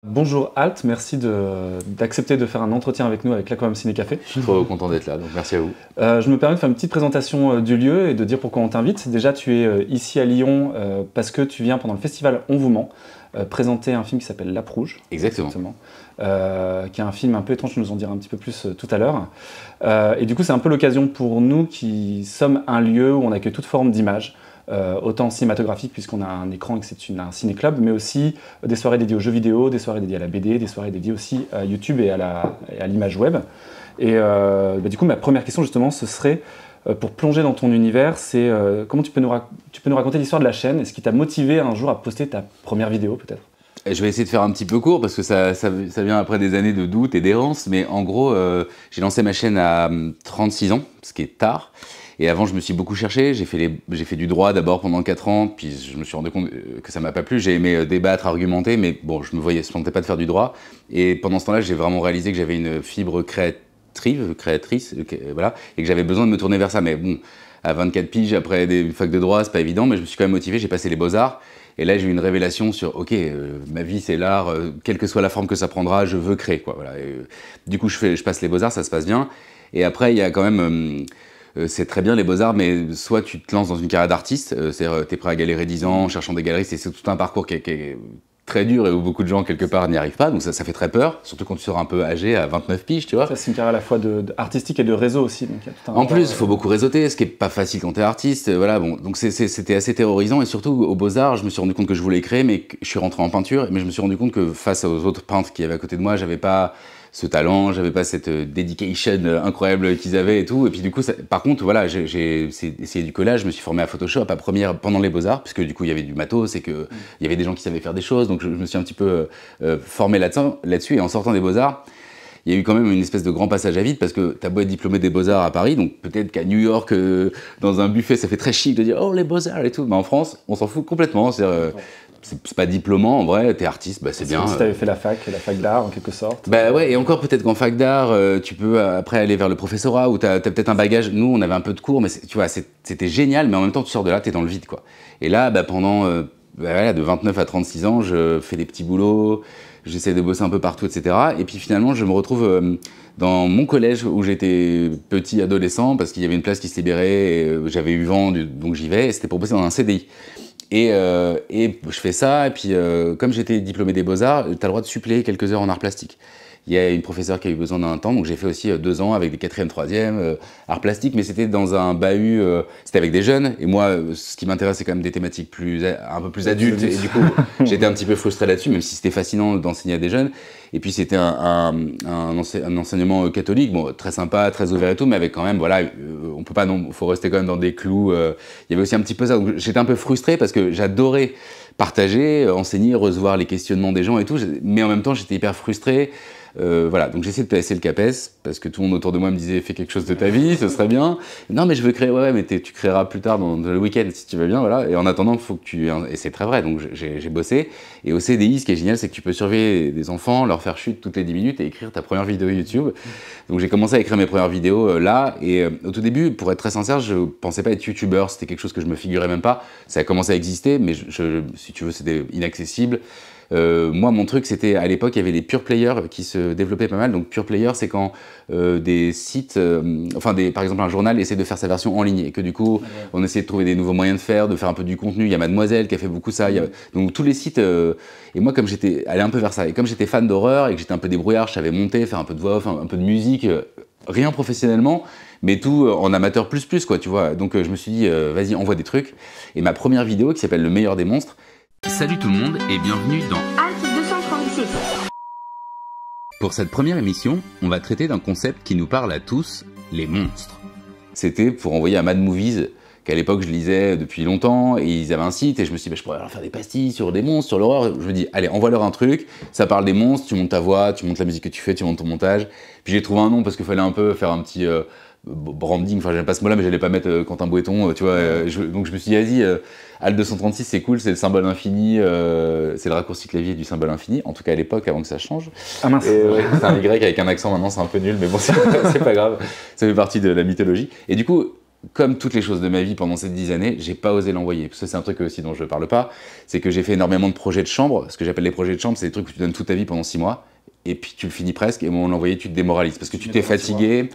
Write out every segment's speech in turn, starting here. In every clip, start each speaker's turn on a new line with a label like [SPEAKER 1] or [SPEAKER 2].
[SPEAKER 1] Bonjour Alt, merci d'accepter de faire un entretien avec nous avec l'Aquarium Ciné Café.
[SPEAKER 2] Je suis trop content d'être là, donc merci à vous.
[SPEAKER 1] Je me permets de faire une petite présentation du lieu et de dire pourquoi on t'invite. Déjà, tu es ici à Lyon parce que tu viens pendant le festival On vous ment présenter un film qui s'appelle La Prouge.
[SPEAKER 2] Exactement.
[SPEAKER 1] Qui est un film un peu étrange, tu nous en diras un petit peu plus tout à l'heure. Et du coup, c'est un peu l'occasion pour nous qui sommes un lieu où on accueille toute forme d'image. Autant cinématographique puisqu'on a un écran et que c'est un ciné-club, mais aussi des soirées dédiées aux jeux vidéo, des soirées dédiées à la BD, des soirées dédiées aussi à YouTube et à l'image web. Et du coup, ma première question justement, ce serait, pour plonger dans ton univers, c'est comment tu peux nous raconter l'histoire de la chaîne et ce qui t'a motivé un jour à poster ta première vidéo peut-être?
[SPEAKER 2] Je vais essayer de faire un petit peu court parce que ça vient après des années de doute et d'errance, mais en gros, j'ai lancé ma chaîne à 36 ans, ce qui est tard. Et avant, je me suis beaucoup cherché, j'ai fait du droit d'abord pendant 4 ans, puis je me suis rendu compte que ça m'a pas plu, j'ai aimé débattre, argumenter, mais bon, je me sentais pas de faire du droit. Et pendant ce temps-là, j'ai vraiment réalisé que j'avais une fibre créatrice, voilà, et que j'avais besoin de me tourner vers ça. Mais bon, à 24 piges, après une fac de droit, c'est pas évident, mais je me suis quand même motivé, j'ai passé les beaux-arts. Et là, j'ai eu une révélation sur, ok, ma vie c'est l'art, quelle que soit la forme que ça prendra, je veux créer, quoi. Voilà. Du coup, je passe les beaux-arts, ça se passe bien. Et après, il y a quand même... c'est très bien les beaux-arts, mais soit tu te lances dans une carrière d'artiste, c'est-à-dire t'es prêt à galérer 10 ans en cherchant des galeristes, et c'est tout un parcours qui est très dur et où beaucoup de gens quelque part n'y arrivent pas, donc ça fait très peur, surtout quand tu seras un peu âgé à 29 piges, tu vois.
[SPEAKER 1] Ça, c'est une carrière à la fois artistique et de réseau aussi. Donc y a tout un
[SPEAKER 2] en plus, il faut beaucoup réseauter, ce qui est pas facile quand t'es artiste, voilà, bon, donc c'était assez terrorisant, et surtout aux Beaux-Arts, je me suis rendu compte que je voulais créer, mais je suis rentré en peinture, mais je me suis rendu compte que face aux autres peintres qui avaient à côté de moi, j'avais pas ce talent, j'avais pas cette dedication incroyable qu'ils avaient et tout. Et puis du coup, par contre, voilà, j'ai essayé du collage, je me suis formé à Photoshop pendant les Beaux-Arts, puisque du coup, il y avait du matos et qu'il y avait des gens qui savaient faire des choses, donc je me suis un petit peu formé là-dessus. Et en sortant des Beaux-Arts, il y a eu quand même une espèce de grand passage à vide, parce que t'as beau être diplômé des Beaux-Arts à Paris, donc peut-être qu'à New York, dans un buffet, ça fait très chic de dire « Oh, les Beaux-Arts » et tout. Mais en France, on s'en fout complètement. C'est pas diplômant, en vrai, t'es artiste, bah c'est bien.
[SPEAKER 1] Si t'avais fait la fac d'art en quelque sorte.
[SPEAKER 2] Bah ouais, et encore peut-être qu'en fac d'art, tu peux après aller vers le professorat, où t'as peut-être un bagage. Nous, on avait un peu de cours, mais tu vois, c'était génial, mais en même temps, tu sors de là, t'es dans le vide, quoi. Et là, pendant, voilà, de 29 à 36 ans, je fais des petits boulots, j'essaie de bosser un peu partout, etc. Et puis finalement, je me retrouve dans mon collège où j'étais petit adolescent, parce qu'il y avait une place qui se libérait, et j'avais eu vent, donc j'y vais, et c'était pour bosser dans un CDI. Et je fais ça, et puis comme j'étais diplômé des Beaux-Arts, t'as le droit de suppléer quelques heures en art plastique. Il y a une professeure qui a eu besoin d'un temps, donc j'ai fait aussi 2 ans avec des 4e, 3e, art plastique, mais c'était dans un bahut, c'était avec des jeunes, et moi, ce qui m'intéresse, c'est quand même des thématiques un peu plus adultes, et du coup, j'étais un petit peu frustré là-dessus, même si c'était fascinant d'enseigner à des jeunes. Et puis c'était un enseignement catholique, bon, très sympa, très ouvert et tout, mais avec quand même, voilà, on peut pas, non, faut rester quand même dans des clous. Il y avait aussi un petit peu ça, donc j'étais un peu frustré parce que j'adorais partager, enseigner, recevoir les questionnements des gens et tout, mais en même temps j'étais hyper frustré. Voilà, donc j'ai essayé de placer le CAPES, parce que tout le monde autour de moi me disait fais quelque chose de ta vie, ce serait bien. Non mais je veux créer, ouais mais tu créeras plus tard dans le week-end si tu veux bien, voilà. Et en attendant, il faut que et c'est très vrai, donc j'ai bossé. Et au CDI, ce qui est génial, c'est que tu peux surveiller des enfants, leur faire chute toutes les 10 minutes et écrire ta première vidéo YouTube. Donc j'ai commencé à écrire mes premières vidéos là, et au tout début, pour être très sincère, je pensais pas être youtubeur, c'était quelque chose que je me figurais même pas. Ça a commencé à exister, mais si tu veux, c'était inaccessible. Moi, mon truc, c'était à l'époque, il y avait les pure players qui se développaient pas mal. Donc, pure player, c'est quand des sites, par exemple, un journal essaie de faire sa version en ligne et que du coup, on essaie de trouver des nouveaux moyens de faire un peu du contenu. Il y a Mademoiselle qui a fait beaucoup ça. Donc, tous les sites. Et moi, comme j'étais allé un peu vers ça, et comme j'étais fan d'horreur et que j'étais un peu débrouillard, je savais monter, faire un peu de voix off, un peu de musique, rien professionnellement, mais tout en amateur plus, quoi, tu vois. Donc, je me suis dit, vas-y, envoie des trucs. Et ma première vidéo, qui s'appelle Le meilleur des monstres.
[SPEAKER 3] Salut tout le monde et bienvenue dans
[SPEAKER 4] Alt 236.
[SPEAKER 3] Pour cette première émission, on va traiter d'un concept qui nous parle à tous, les monstres.
[SPEAKER 2] C'était pour envoyer à Mad Movies, qu'à l'époque je lisais depuis longtemps, et ils avaient un site, et je me suis dit, je pourrais leur faire des pastilles sur des monstres, sur l'horreur. Je me dis, allez, envoie-leur un truc, ça parle des monstres, tu montes ta voix, tu montes la musique que tu fais, tu montes ton montage. Puis j'ai trouvé un nom parce qu'il fallait un peu faire un petit branding, enfin j'aime pas ce mot-là, mais j'allais pas mettre Quentin Bouéton, tu vois. Donc je me suis dit, vas-y, Alt 236 c'est cool, c'est le symbole infini, c'est le raccourci clavier du symbole infini, en tout cas à l'époque avant que ça change.
[SPEAKER 1] Ah mince.
[SPEAKER 2] Ouais, c'est un Y avec un accent, maintenant c'est un peu nul, mais bon c'est pas grave, ça fait partie de la mythologie. Et du coup, comme toutes les choses de ma vie pendant ces 10 années, j'ai pas osé l'envoyer. Parce que c'est un truc aussi dont je parle pas, c'est que j'ai fait énormément de projets de chambre. Ce que j'appelle les projets de chambre, c'est des trucs où tu donnes toute ta vie pendant 6 mois, et puis tu le finis presque, et au moment de l'envoyer, tu te démoralises. Parce que tu t'es fatigué,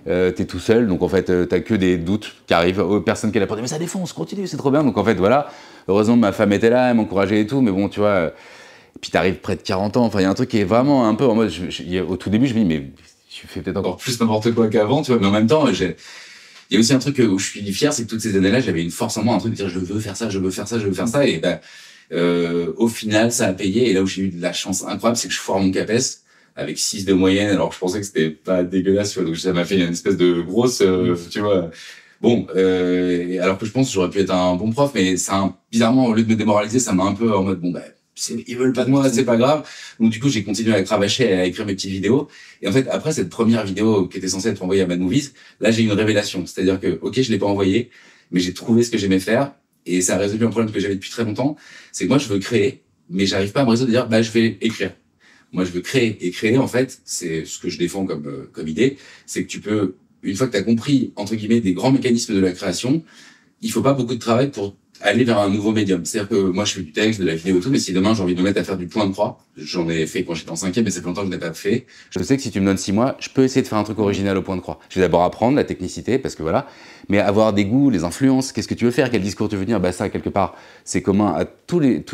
[SPEAKER 2] t'es tout seul, donc en fait, t'as que des doutes qui arrivent aux personnes qui l'apprennent. Mais ça défonce, continue, c'est trop bien. Donc en fait, voilà. Heureusement, ma femme était là, elle m'encourageait et tout, mais bon, tu vois. Puis t'arrives près de 40 ans, enfin, il y a un truc qui est vraiment un peu en mode. Au tout début, je me dis, mais tu fais peut-être encore plus n'importe quoi qu'avant, tu vois, mais en même temps, il y a aussi un truc où je suis fier, c'est que toutes ces années-là, j'avais une force en moi, un truc de dire je veux faire ça, je veux faire ça, je veux faire ça, et ben, au final, ça a payé, et là où j'ai eu de la chance incroyable, c'est que je foire mon CAPES avec 6 de moyenne, alors que je pensais que c'était pas dégueulasse, tu vois, donc ça m'a fait une espèce de grosse, tu vois. Bon, alors que je pense que j'aurais pu être un bon prof, mais bizarrement, au lieu de me démoraliser, ça m'a un peu en mode, bon, ben, ils veulent pas de moi, c'est pas grave. Donc du coup, j'ai continué à cravacher, à écrire mes petites vidéos. Et en fait, après cette première vidéo qui était censée être envoyée à Bad Movies, là, j'ai eu une révélation. C'est-à-dire que, ok, je l'ai pas envoyée, mais j'ai trouvé ce que j'aimais faire. Et ça a résolu un problème que j'avais depuis très longtemps. C'est que moi, je veux créer, mais j'arrive pas à me résoudre de dire, bah, je vais écrire. Moi, je veux créer. Et créer, en fait, c'est ce que je défends comme idée. C'est que tu peux, une fois que tu as compris, entre guillemets, des grands mécanismes de la création, il faut pas beaucoup de travail pour aller vers un nouveau médium. C'est-à-dire que moi, je fais du texte, de la vidéo et tout, mais si demain j'ai envie de me mettre à faire du point de croix, j'en ai fait quand j'étais en 5e, mais ça fait longtemps que je n'ai pas fait. Je sais que si tu me donnes 6 mois, je peux essayer de faire un truc original au point de croix. Je vais d'abord apprendre la technicité, parce que voilà, mais avoir des goûts, les influences, qu'est-ce que tu veux faire, quel discours tu veux tenir, bah ça, quelque part, c'est commun à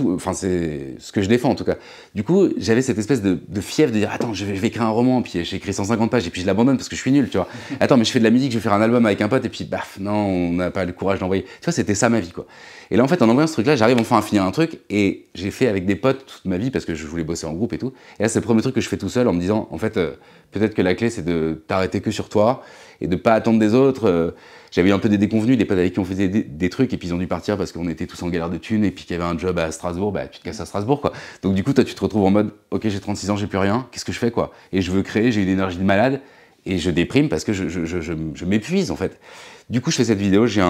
[SPEAKER 2] enfin, c'est ce que je défends en tout cas. Du coup, j'avais cette espèce de fièvre de dire, attends, je vais écrire un roman, puis j'ai écrit 150 pages, et puis je l'abandonne parce que je suis nul, tu vois. Attends, mais je fais de la musique, je vais faire un album avec un pote, et puis baf, non, on n'a pas le courage d'envoyer. Tu vois, c'était ça ma vie, quoi. Et là, en fait, en envoyant ce truc-là, j'arrive enfin à finir un truc, et j'ai fait avec des potes toute ma vie, parce que je voulais bosser en groupe et tout. Et là, c'est le premier truc que je fais tout seul en me disant, en fait, peut-être que la clé, c'est de t'arrêter que sur toi, et de pas attendre des autres. J'avais eu un peu des déconvenus, des potes avec qui on faisait des trucs, et puis ils ont dû partir parce qu'on était tous en galère de thunes, et puis qu'il y avait un job à Strasbourg, bah tu te casses à Strasbourg, quoi. Donc du coup, toi, tu te retrouves en mode, ok, j'ai 36 ans, j'ai plus rien, qu'est-ce que je fais, quoi. Et je veux créer, j'ai une énergie de malade, et je déprime parce que je m'épuise, en fait. Du coup, je fais cette vidéo, j'ai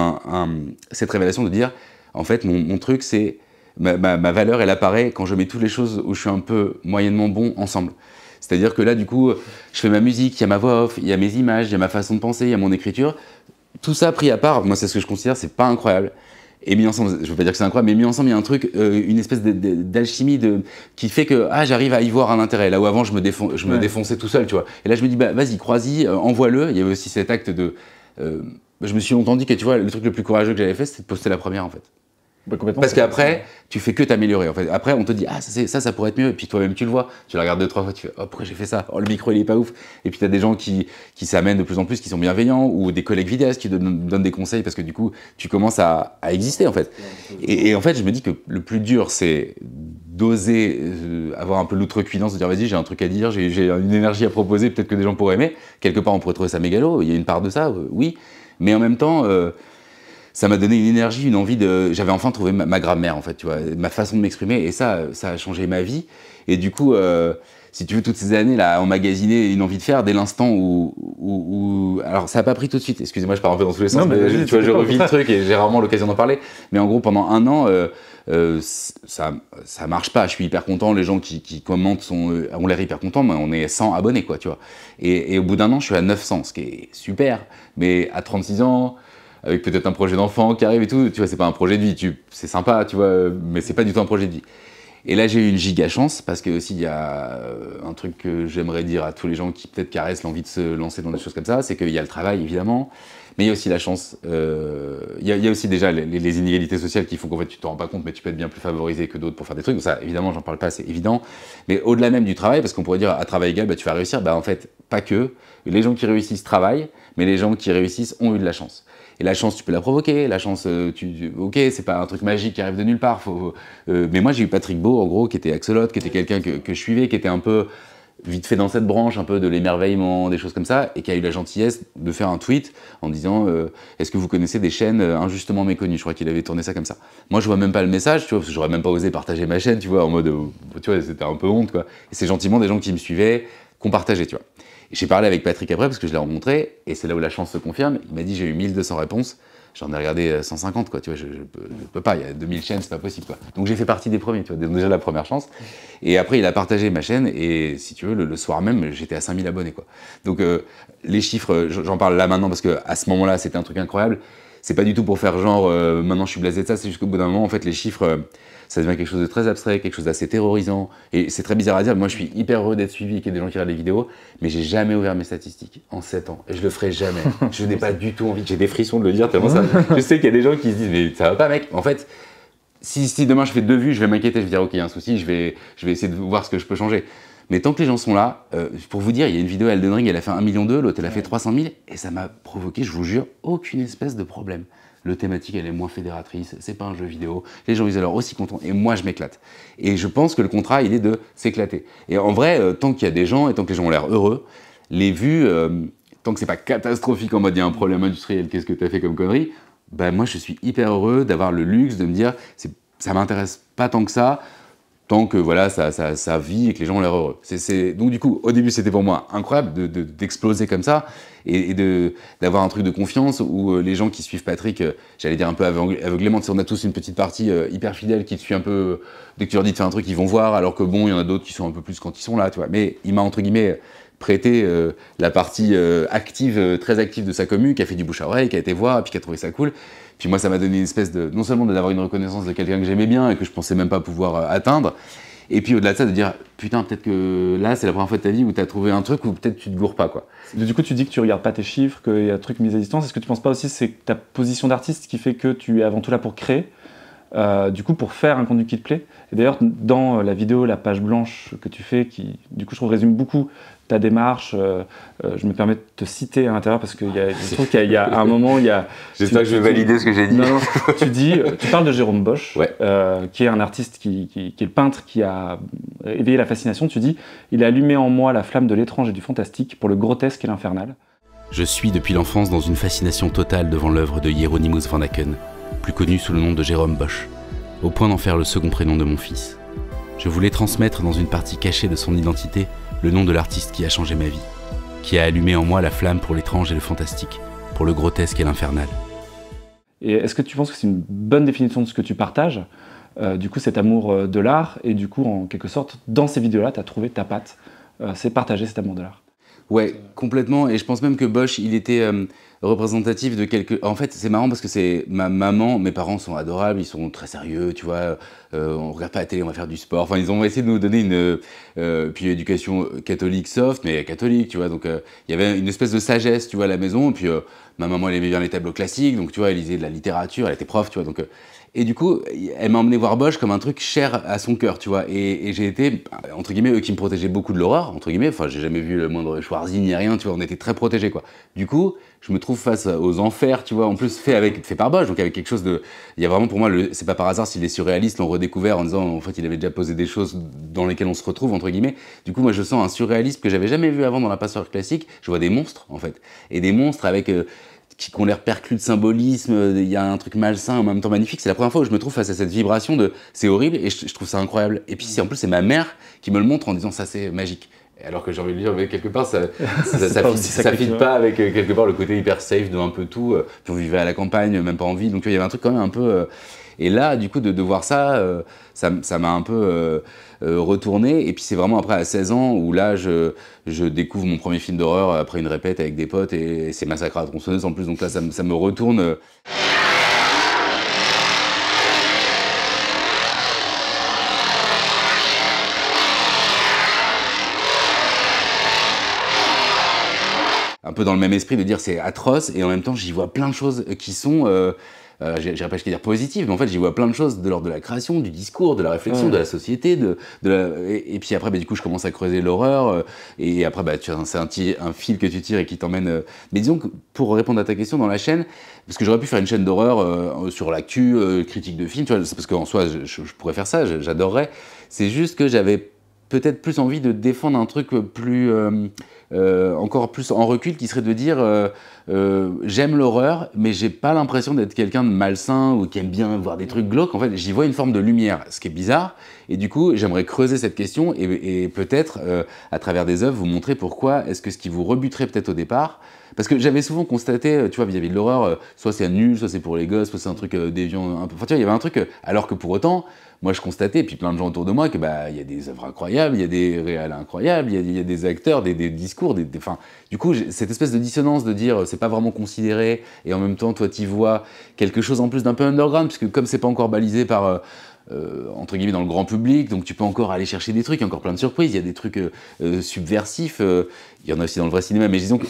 [SPEAKER 2] cette révélation de dire, en fait, mon truc, c'est ma valeur, elle apparaît quand je mets toutes les choses où je suis un peu moyennement bon ensemble. C'est-à-dire que là, du coup, je fais ma musique, il y a ma voix off, il y a mes images, il y a ma façon de penser, il y a mon écriture. Tout ça pris à part, moi, c'est ce que je considère, c'est pas incroyable. Et mis ensemble, je veux pas dire que c'est incroyable, mais mis ensemble, il y a un truc, une espèce d'alchimie qui fait que j'arrive à y voir un intérêt. Là où avant, je me défonçais tout seul, tu vois. Et là, je me dis, bah, vas-y, crois-y, envoie-le. Il y avait aussi cet acte de... je me suis longtemps dit que, tu vois, le truc le plus courageux que j'avais fait, c'était de poster la première, en fait.
[SPEAKER 1] Bah,
[SPEAKER 2] parce qu'après, tu fais que t'améliorer. En fait. Après, on te dit, ça pourrait être mieux. Et puis toi-même, tu le vois. Tu la regardes 2-3 fois, tu fais, oh, pourquoi j'ai fait ça? Oh, le micro, il est pas ouf. Et puis t'as des gens qui s'amènent de plus en plus, qui sont bienveillants, ou des collègues vidéastes qui donnent des conseils parce que du coup, tu commences à exister, en fait. Et en fait, je me dis que le plus dur, c'est d'oser avoir un peu l'outrecuidance, de dire, vas-y, j'ai un truc à dire, j'ai une énergie à proposer, peut-être que des gens pourraient aimer. Quelque part, on pourrait trouver ça mégalo. Il y a une part de ça, oui. Mais en même temps, ça m'a donné une énergie, une envie de... J'avais enfin trouvé ma grammaire, en fait, tu vois, ma façon de m'exprimer, et ça a changé ma vie. Et du coup, si tu veux, toutes ces années, là, emmagasiné une envie de faire, dès l'instant où... Alors, ça n'a pas pris tout de suite, excusez-moi, je pars un peu dans tous les sens, mais tu vois, je revis le truc, et j'ai rarement l'occasion d'en parler. Mais en gros, pendant 1 an, ça marche pas, je suis hyper content, les gens qui commentent ont l'air hyper contents, mais on est 100 abonnés, quoi, tu vois. Et au bout d'1 an, je suis à 900, ce qui est super, mais à 36 ans... avec peut-être un projet d'enfant qui arrive et tout, tu vois, c'est pas un projet de vie, c'est sympa, tu vois, mais c'est pas du tout un projet de vie. Et là, j'ai eu une giga chance, parce que aussi, il y a un truc que j'aimerais dire à tous les gens qui peut-être caressent l'envie de se lancer dans des choses comme ça, c'est qu'il y a le travail, évidemment, mais il y a aussi la chance, il y a aussi déjà les inégalités sociales qui font qu'en fait, tu te rends pas compte, mais tu peux être bien plus favorisé que d'autres pour faire des trucs, donc ça, évidemment, j'en parle pas, c'est évident, mais au-delà même du travail, parce qu'on pourrait dire, à travail égal, bah, tu vas réussir, bah en fait, pas que, les gens qui réussissent travaillent, mais les gens qui réussissent ont eu de la chance. Et la chance, tu peux la provoquer. La chance, ok, c'est pas un truc magique qui arrive de nulle part. Mais moi, j'ai eu Patrick Beau, en gros, qui était axolote, qui était quelqu'un que je suivais, qui était un peu vite fait dans cette branche, un peu de l'émerveillement, des choses comme ça, et qui a eu la gentillesse de faire un tweet en disant est-ce que vous connaissez des chaînes injustement méconnues? Je crois qu'il avait tourné ça comme ça. Moi, je vois même pas le message, tu vois, parce que j'aurais même pas osé partager ma chaîne, tu vois, en mode, tu vois, c'était un peu honte, quoi. Et c'est gentiment des gens qui me suivaient, qu'on partageait, tu vois. J'ai parlé avec Patrick après parce que je l'ai rencontré et c'est là où la chance se confirme. Il m'a dit j'ai eu 1200 réponses j'en ai regardé 150, quoi, tu vois, je peux pas, il y a 2000 chaînes, c'est pas possible, quoi. Donc j'ai fait partie des premiers, tu vois, déjà la première chance. Et après, il a partagé ma chaîne, et si tu veux, le soir même, j'étais à 5000 abonnés, quoi. Donc les chiffres, j'en parle là maintenant, parce qu'à ce moment-là, c'était un truc incroyable. C'est pas du tout pour faire genre, maintenant je suis blasé de ça, c'est juste qu'au bout d'un moment, en fait, les chiffres, ça devient quelque chose de très abstrait, quelque chose d'assez terrorisant. Et c'est très bizarre à dire, moi je suis hyper heureux d'être suivi et qu'il y ait des gens qui regardent les vidéos, mais j'ai jamais ouvert mes statistiques en 7 ans. Et je le ferai jamais. Je n'ai pas du tout envie, j'ai des frissons de le dire tellement ça. Je sais qu'il y a des gens qui se disent, mais ça va pas, mec. En fait, si demain je fais 2 vues, je vais m'inquiéter, je vais dire, ok, il y a un souci, je vais essayer de voir ce que je peux changer. Mais tant que les gens sont là, pour vous dire, il y a une vidéo Elden Ring, elle a fait 1,2 million, l'autre elle a fait 300 000, et ça m'a provoqué, je vous jure, aucune espèce de problème. Le thématique, elle est moins fédératrice, c'est pas un jeu vidéo, les gens ils sont alors aussi contents, et moi je m'éclate. Et je pense que le contrat, il est de s'éclater. Et en vrai, tant qu'il y a des gens, et tant que les gens ont l'air heureux, les vues, tant que c'est pas catastrophique en mode il y a un problème industriel, qu'est-ce que t'as fait comme connerie, ben moi je suis hyper heureux d'avoir le luxe de me dire, ça m'intéresse pas tant que ça, tant que voilà, ça vit et que les gens ont l'air heureux. Donc du coup, au début, c'était pour moi incroyable d'exploser comme ça et d'avoir un truc de confiance où les gens qui suivent Patrick, j'allais dire un peu aveuglément, on a tous une petite partie hyper fidèle qui te suit un peu, dès que tu leur dis de faire un truc, ils vont voir, alors que bon, il y en a d'autres qui sont un peu plus quand ils sont là, tu vois. Mais il m'a, entre guillemets, prêté la partie active, très active de sa commu, qui a fait du bouche à oreille, qui a été voir, et puis qui a trouvé ça cool. Puis moi, ça m'a donné une espèce de, non seulement d'avoir une reconnaissance de quelqu'un que j'aimais bien et que je pensais même pas pouvoir atteindre, et puis au-delà de ça, de dire, putain, peut-être que là, c'est la première fois de ta vie où tu as trouvé un truc où peut-être tu te gourres pas, quoi.
[SPEAKER 1] Du coup, tu dis que tu regardes pas tes chiffres, qu'il y a un truc mis à distance. Est-ce que tu penses pas aussi que c'est ta position d'artiste qui fait que tu es avant tout là pour créer, du coup, pour faire un contenu qui te plaît? Et d'ailleurs, dans la vidéo, la page blanche que tu fais, qui, du coup, je trouve résume beaucoup ta démarche, je me permets de te citer à l'intérieur parce que je trouve qu'il y a un moment, il y a...
[SPEAKER 2] J'espère que je vais valider ce que j'ai dit.
[SPEAKER 1] Non, tu parles de Jérôme Bosch,
[SPEAKER 2] ouais.
[SPEAKER 1] Qui est un artiste qui est le peintre qui a éveillé la fascination. Tu dis, il a allumé en moi la flamme de l'étrange et du fantastique pour le grotesque et l'infernal.
[SPEAKER 3] Je suis depuis l'enfance dans une fascination totale devant l'œuvre de Hieronymus van Aken, plus connu sous le nom de Jérôme Bosch, au point d'en faire le second prénom de mon fils. Je voulais transmettre dans une partie cachée de son identité le nom de l'artiste qui a changé ma vie, qui a allumé en moi la flamme pour l'étrange et le fantastique, pour le grotesque et l'infernal.
[SPEAKER 1] Et est-ce que tu penses que c'est une bonne définition de ce que tu partages, du coup cet amour de l'art, et du coup en quelque sorte, dans ces vidéos-là, tu as trouvé ta patte, c'est partager cet amour de l'art?
[SPEAKER 2] Ouais, complètement, et je pense même que Bosch, il était représentatif de quelques... En fait, c'est marrant parce que c'est ma maman, mes parents sont adorables, ils sont très sérieux, tu vois, on regarde pas la télé, on va faire du sport, enfin ils ont essayé de nous donner une éducation catholique soft, mais catholique, tu vois, donc il y avait une espèce de sagesse, tu vois, à la maison, et puis ma maman, elle aimait bien les tableaux classiques, donc tu vois, elle lisait de la littérature, elle était prof, tu vois, donc... Et du coup, elle m'a emmené voir Bosch comme un truc cher à son cœur, tu vois. Et j'ai été, entre guillemets, eux qui me protégeaient beaucoup de l'horreur, entre guillemets. Enfin, j'ai jamais vu le moindre Schwarzy ni rien, tu vois. On était très protégés, quoi. Du coup, je me trouve face aux enfers, tu vois. En plus, fait par Bosch, donc avec quelque chose de... Il y a vraiment, pour moi, c'est pas par hasard si les surréalistes l'ont redécouvert en disant, en fait, il avait déjà posé des choses dans lesquelles on se retrouve, entre guillemets. Du coup, moi, je sens un surréalisme que j'avais jamais vu avant dans la peinture classique. Je vois des monstres, en fait. Et des monstres avec... qui ont l'air perclus de symbolisme, il y a un truc malsain en même temps magnifique. C'est la première fois où je me trouve face à cette vibration de c'est horrible et je trouve ça incroyable. Et puis en plus c'est ma mère qui me le montre en disant ça c'est magique. Alors que j'ai envie de dire, mais quelque part ça fit pas avec quelque part le côté hyper safe de un peu tout. Puis on vivait à la campagne, même pas en ville, donc il y avait un truc quand même un peu... Et là, du coup, de voir ça, ça m'a un peu retourné. Et puis c'est vraiment après, à 16 ans, où là, je découvre mon premier film d'horreur après une répète avec des potes. Et c'est Massacre à la tronçonneuse en plus. Donc là, ça me retourne. Un peu dans le même esprit de dire c'est atroce. Et en même temps, j'y vois plein de choses qui sont... j'irais pas jusqu'à dire positive, mais en fait j'y vois plein de choses de l'ordre de la création, du discours, de la réflexion, de la société, et puis après du coup je commence à creuser l'horreur, et après c'est un fil que tu tires et qui t'emmène... Mais disons que pour répondre à ta question dans la chaîne, parce que j'aurais pu faire une chaîne d'horreur sur l'actu, critique de films, tu vois, c'est parce qu'en soi je pourrais faire ça, j'adorerais, c'est juste que j'avais peut-être plus envie de défendre un truc plus... encore plus en recul, qui serait de dire j'aime l'horreur, mais j'ai pas l'impression d'être quelqu'un de malsain ou qui aime bien voir des trucs glauques. En fait, j'y vois une forme de lumière, ce qui est bizarre. Et du coup, j'aimerais creuser cette question et peut-être, à travers des œuvres, vous montrer pourquoi est-ce que ce qui vous rebuterait peut-être au départ, Parce que j'avais souvent constaté, tu vois, vis-à-vis de l'horreur, soit c'est nul, soit c'est pour les gosses, soit c'est un truc déviant, un peu. Enfin, tu vois, il y avait un truc. Alors que pour autant, moi, je constatais, et puis plein de gens autour de moi, que il y a des œuvres incroyables, il y a des réals incroyables, il y a des acteurs, des discours, enfin, du coup, cette espèce de dissonance de dire c'est pas vraiment considéré, et en même temps, toi, t'y vois quelque chose en plus d'un peu underground, puisque comme c'est pas encore balisé par entre guillemets dans le grand public, donc tu peux encore aller chercher des trucs, il y a encore plein de surprises, il y a des trucs subversifs, il y en a aussi dans le vrai cinéma, mais disons que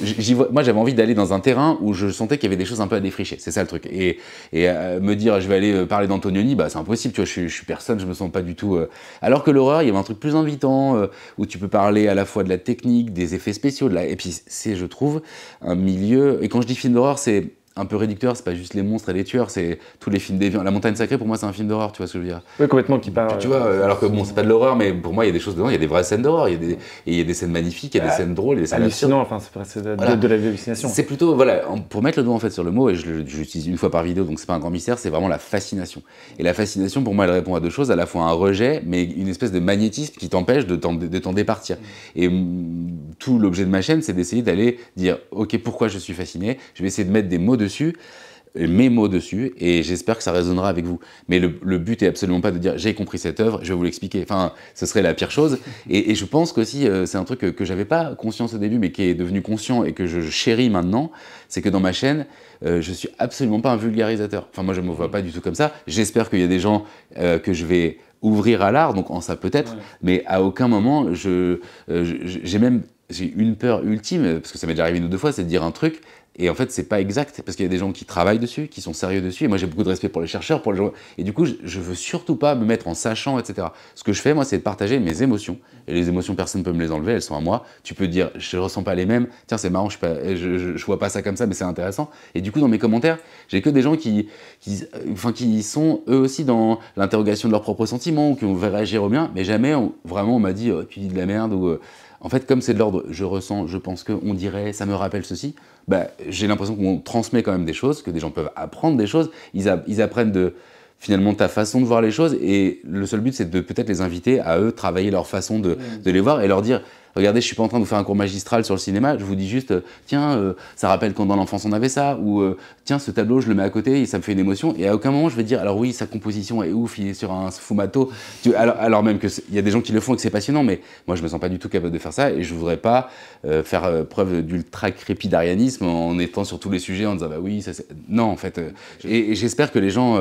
[SPEAKER 2] moi j'avais envie d'aller dans un terrain où je sentais qu'il y avait des choses un peu à défricher, c'est ça le truc, et me dire je vais aller parler d'Antonioni, c'est impossible, tu vois, je suis personne, je me sens pas du tout... Alors que l'horreur, il y avait un truc plus invitant, où tu peux parler à la fois de la technique, des effets spéciaux, et puis c'est, je trouve, un milieu, et quand je dis film d'horreur, c'est un peu réducteur, c'est pas juste les monstres et les tueurs, c'est tous les films déviants. La Montagne Sacrée, pour moi, c'est un film d'horreur, tu vois ce que je veux dire?
[SPEAKER 1] Oui, complètement, qui part...
[SPEAKER 2] Tu vois, alors que bon, c'est pas de l'horreur, mais pour moi, il y a des choses dedans, il y a des vraies scènes d'horreur, il y a des scènes magnifiques, il y a des scènes drôles, il y a des scènes
[SPEAKER 1] hallucinant, enfin, c'est presque de la hallucination.
[SPEAKER 2] C'est plutôt, voilà, pour mettre le doigt en fait sur le mot, et je l'utilise une fois par vidéo, donc c'est pas un grand mystère, c'est vraiment la fascination. Et la fascination, pour moi, elle répond à deux choses, à la fois un rejet, mais une espèce de magnétisme qui t'empêche de t'en départir. Et tout l'objet de ma chaîne, c'est d'essayer d'aller dire, ok, pourquoi je suis fasciné, je vais essayer de mettre des mots dessus, mes mots dessus, et j'espère que ça résonnera avec vous. Mais le but est absolument pas de dire j'ai compris cette œuvre, je vais vous l'expliquer. Enfin, ce serait la pire chose. Et je pense qu'aussi, c'est un truc que j'avais pas conscience au début, mais qui est devenu conscient et que je chéris maintenant, c'est que dans ma chaîne, je suis absolument pas un vulgarisateur. Enfin, moi, je me vois pas du tout comme ça. J'espère qu'il y a des gens que je vais ouvrir à l'art, donc en ça peut-être, mais à aucun moment, j'ai une peur ultime, parce que ça m'est déjà arrivé une ou deux fois, c'est de dire un truc, et en fait, c'est pas exact, parce qu'il y a des gens qui travaillent dessus, qui sont sérieux dessus, et moi j'ai beaucoup de respect pour les chercheurs, pour les gens, et du coup, je veux surtout pas me mettre en sachant, etc. Ce que je fais, moi, c'est de partager mes émotions, et les émotions, personne ne peut me les enlever, elles sont à moi. Tu peux dire, je ressens pas les mêmes, tiens, c'est marrant, je vois pas ça comme ça, mais c'est intéressant. Et du coup, dans mes commentaires, j'ai que des gens qui sont eux aussi dans l'interrogation de leurs propres sentiments, ou qui vont réagir au mien, mais jamais, vraiment, on m'a dit, oh, tu dis de la merde, ou... En fait, comme c'est de l'ordre, je ressens, je pense que, on dirait, ça me rappelle ceci, j'ai l'impression qu'on transmet quand même des choses, que des gens peuvent apprendre des choses, ils apprennent de, finalement, ta façon de voir les choses, et le seul but, c'est de peut-être les inviter à eux, travailler leur façon de les voir, et leur dire, regardez, je suis pas en train de vous faire un cours magistral sur le cinéma, je vous dis juste, tiens, ça rappelle quand dans l'enfance on avait ça, ou tiens, ce tableau, je le mets à côté, et ça me fait une émotion, et à aucun moment je vais dire, alors oui, sa composition est ouf, il est sur un fumato, alors même qu'il y a des gens qui le font et que c'est passionnant, mais moi je me sens pas du tout capable de faire ça, et je voudrais pas faire preuve d'ultra-crépidarianisme en étant sur tous les sujets, en disant, bah oui, ça c'est... Non, en fait, et j'espère que les gens...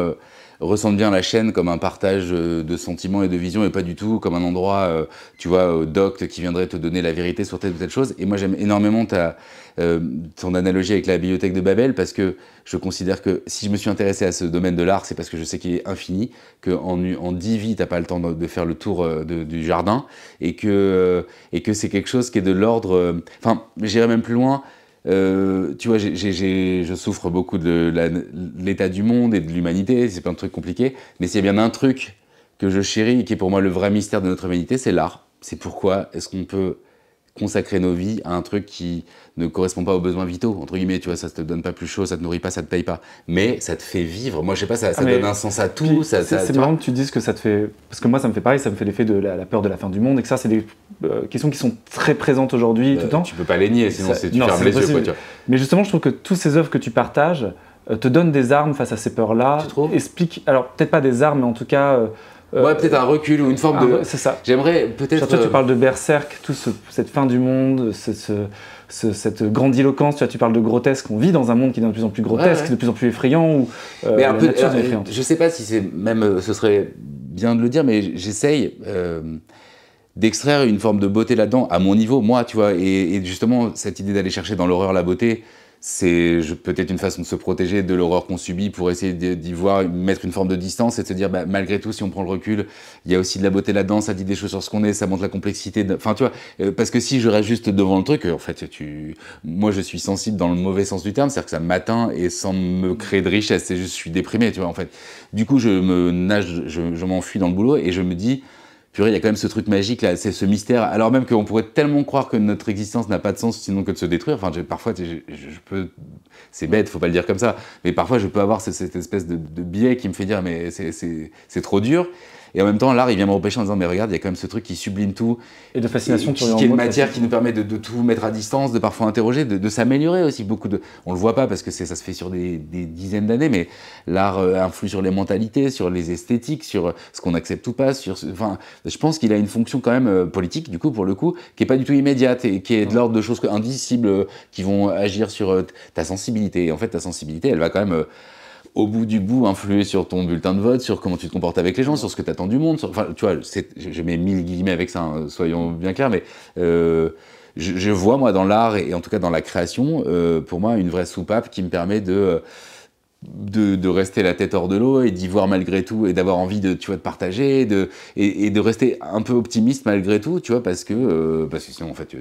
[SPEAKER 2] ressentent bien la chaîne comme un partage de sentiments et de visions, et pas du tout comme un endroit, tu vois, docte qui viendrait te donner la vérité sur telle ou telle chose. Et moi, j'aime énormément ton analogie avec la bibliothèque de Babel, parce que je considère que si je me suis intéressé à ce domaine de l'art, c'est parce que je sais qu'il est infini, qu'en 10 vies, t'as pas le temps de faire le tour du jardin, et que c'est quelque chose qui est de l'ordre... Enfin, j'irais même plus loin. Tu vois, je souffre beaucoup de l'état du monde et de l'humanité, c'est plein de trucs compliqués, mais s'il y a bien un truc que je chéris et qui est pour moi le vrai mystère de notre humanité, c'est l'art. C'est pourquoi est-ce qu'on peut consacrer nos vies à un truc qui ne correspond pas aux besoins vitaux, entre guillemets, tu vois, ça te donne pas plus chaud, ça te nourrit pas, ça te paye pas, mais ça te fait vivre. Moi, je sais pas, ça donne un sens à tout.
[SPEAKER 1] C'est marrant que tu dises que ça te fait... Parce que moi, ça me fait pareil, ça me fait l'effet de la peur de la fin du monde, et que ça, c'est des questions qui sont très présentes aujourd'hui, tout le temps.
[SPEAKER 2] Tu peux pas les nier, sinon tu fermes les yeux, quoi, tu vois.
[SPEAKER 1] Mais justement, je trouve que toutes ces œuvres que tu partages te donnent des armes face à ces peurs-là.
[SPEAKER 2] Tu trouves ?
[SPEAKER 1] Explique, alors peut-être pas des armes, mais en tout cas...
[SPEAKER 2] ouais, peut-être un recul ou une forme de...
[SPEAKER 1] C'est ça.
[SPEAKER 2] J'aimerais peut-être...
[SPEAKER 1] Surtout, tu parles de Berserk, cette fin du monde, cette grandiloquence, tu parles de grotesque, on vit dans un monde qui est de plus en plus grotesque, de plus en plus effrayant, où
[SPEAKER 2] mais un peu,
[SPEAKER 1] nature est effrayante.
[SPEAKER 2] Je sais pas si c'est même, ce serait bien de le dire, mais j'essaye d'extraire une forme de beauté là-dedans, à mon niveau, moi, tu vois, et justement, cette idée d'aller chercher dans l'horreur la beauté, c'est peut-être une façon de se protéger de l'horreur qu'on subit pour essayer d'y voir, mettre une forme de distance et de se dire, malgré tout, si on prend le recul, il y a aussi de la beauté là-dedans, ça dit des choses sur ce qu'on est, ça montre la complexité. Enfin, tu vois, parce que si je reste juste devant le truc, en fait, moi, je suis sensible dans le mauvais sens du terme, c'est-à-dire que ça m'atteint et sans me créer de richesse, c'est juste, je suis déprimé, tu vois, en fait. Du coup, je m'enfuis dans le boulot et je me dis, purée, il y a quand même ce truc magique là, c'est ce mystère, alors même qu'on pourrait tellement croire que notre existence n'a pas de sens sinon que de se détruire. Enfin, parfois, je peux... C'est bête, faut pas le dire comme ça, mais parfois je peux avoir cette espèce de biais qui me fait dire mais c'est trop dur. Et en même temps, l'art, il vient me repêcher en disant, mais regarde, il y a quand même ce truc qui sublime tout.
[SPEAKER 1] Et de fascination,
[SPEAKER 2] qui est une matière qui nous permet de tout mettre à distance, de parfois interroger, de s'améliorer aussi. On le voit pas parce que ça se fait sur des dizaines d'années, mais l'art influe sur les mentalités, sur les esthétiques, sur ce qu'on accepte ou pas. Enfin, je pense qu'il a une fonction quand même politique, du coup, pour le coup, qui est pas du tout immédiate et qui est de l'ordre de choses indicibles qui vont agir sur ta sensibilité. Et en fait, ta sensibilité, elle va quand même au bout du bout, influer sur ton bulletin de vote, sur comment tu te comportes avec les gens, sur ce que tu attends du monde. Enfin, tu vois, je mets 1000 guillemets avec ça, hein, soyons bien clairs, mais je vois, moi, dans l'art et en tout cas dans la création, pour moi, une vraie soupape qui me permet de rester la tête hors de l'eau et d'y voir malgré tout et d'avoir envie de partager et de rester un peu optimiste malgré tout, tu vois, parce que sinon, en fait,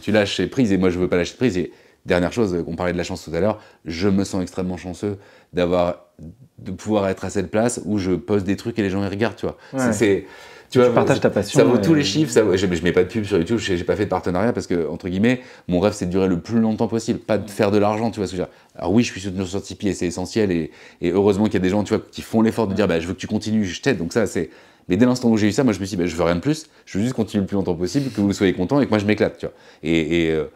[SPEAKER 2] tu lâches prise et moi, je veux pas lâcher prise. Et dernière chose, on parlait de la chance tout à l'heure, je me sens extrêmement chanceux de pouvoir être à cette place où je poste des trucs et les gens les regardent, tu vois.
[SPEAKER 1] Ouais.
[SPEAKER 2] Tu vois,
[SPEAKER 1] partages ta passion.
[SPEAKER 2] Ça vaut tous les chiffres. Je mets pas de pub sur YouTube, j'ai pas fait de partenariat parce que, entre guillemets, mon rêve c'est de durer le plus longtemps possible, pas de faire de l'argent, tu vois ce que je veux dire. Alors oui, je suis soutenu sur Tipeee et c'est essentiel et heureusement qu'il y a des gens, tu vois, qui font l'effort de dire, je veux que tu continues, je t'aide, donc ça c'est... Mais dès l'instant où j'ai eu ça, moi je me suis dit, je veux rien de plus, je veux juste continuer le plus longtemps possible, que vous soyez content et que moi je m'éclate, tu vois.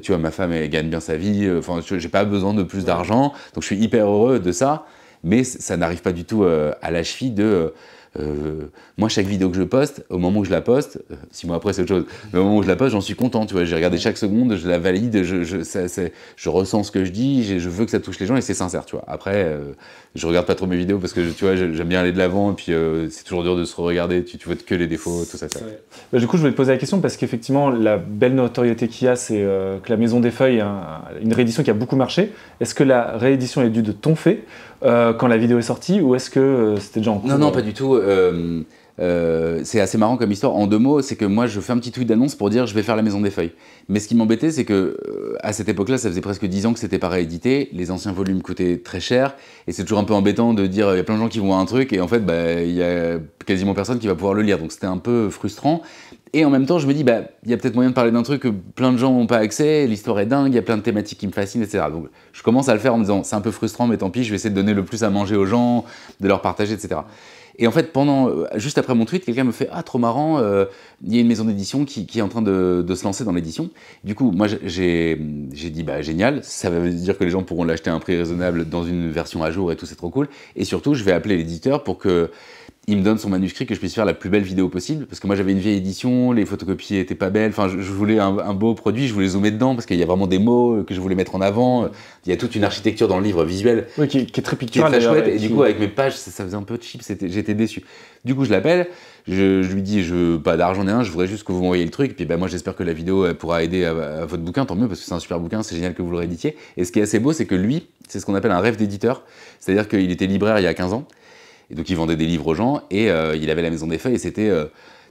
[SPEAKER 2] Tu vois, ma femme, elle gagne bien sa vie, enfin, j'ai pas besoin de plus d'argent, donc je suis hyper heureux de ça, mais ça n'arrive pas du tout à la cheville de... moi, chaque vidéo que je poste, au moment où je la poste, 6 mois après c'est autre chose, mais au moment où je la poste, j'en suis content, tu vois, j'ai regardé chaque seconde, je la valide, je ressens ce que je dis, je veux que ça touche les gens et c'est sincère, tu vois. Après, je regarde pas trop mes vidéos parce que, tu vois, j'aime bien aller de l'avant et puis c'est toujours dur de se re-regarder, tu vois que les défauts, tout ça.
[SPEAKER 1] Du coup, je voulais te poser la question parce qu'effectivement, la belle notoriété qu'il y a, c'est que la Maison des Feuilles, une réédition qui a beaucoup marché. Est-ce que la réédition est due de ton fait quand la vidéo est sortie ou est-ce que c'était déjà en cours?
[SPEAKER 2] Non, pas du tout. C'est assez marrant comme histoire. En 2 mots, c'est que moi, je fais un petit tweet d'annonce pour dire je vais faire la Maison des Feuilles. Mais ce qui m'embêtait, c'est que à cette époque-là, ça faisait presque 10 ans que c'était pas réédité. Les anciens volumes coûtaient très cher. Et c'est toujours un peu embêtant de dire il y a plein de gens qui vont voir un truc et en fait, il y a quasiment personne qui va pouvoir le lire. Donc c'était un peu frustrant. Et en même temps, je me dis, il y a peut-être moyen de parler d'un truc que plein de gens n'ont pas accès, l'histoire est dingue, il y a plein de thématiques qui me fascinent, etc. Donc je commence à le faire en me disant, c'est un peu frustrant, mais tant pis, je vais essayer de donner le plus à manger aux gens, de leur partager, etc. Et en fait, juste après mon tweet, quelqu'un me fait « Ah, trop marrant, il y a une maison d'édition qui est en train de se lancer dans l'édition. » Du coup, moi, j'ai dit « Génial, ça veut dire que les gens pourront l'acheter à un prix raisonnable dans une version à jour et tout, c'est trop cool. Et surtout, je vais appeler l'éditeur pour que il me donne son manuscrit, que je puisse faire la plus belle vidéo possible, parce que moi j'avais une vieille édition, les photocopies étaient pas belles, enfin je voulais un beau produit, je voulais zoomer dedans, parce qu'il y a vraiment des mots que je voulais mettre en avant, il y a toute une architecture dans le livre visuel
[SPEAKER 1] qui est très picturale,
[SPEAKER 2] qui est très chouette, et du coup avec mes pages ça faisait un peu cheap, j'étais déçu. Du coup je l'appelle, je lui dis pas d'argent ni rien, je voudrais juste que vous m'envoyiez le truc, et puis moi j'espère que la vidéo elle pourra aider à votre bouquin, tant mieux, parce que c'est un super bouquin, c'est génial que vous le rééditiez. Et ce qui est assez beau, c'est que lui, c'est ce qu'on appelle un rêve d'éditeur, c'est-à-dire qu'il était libraire il y a 15 ans, et donc il vendait des livres aux gens et il avait la Maison des Feuilles et c'était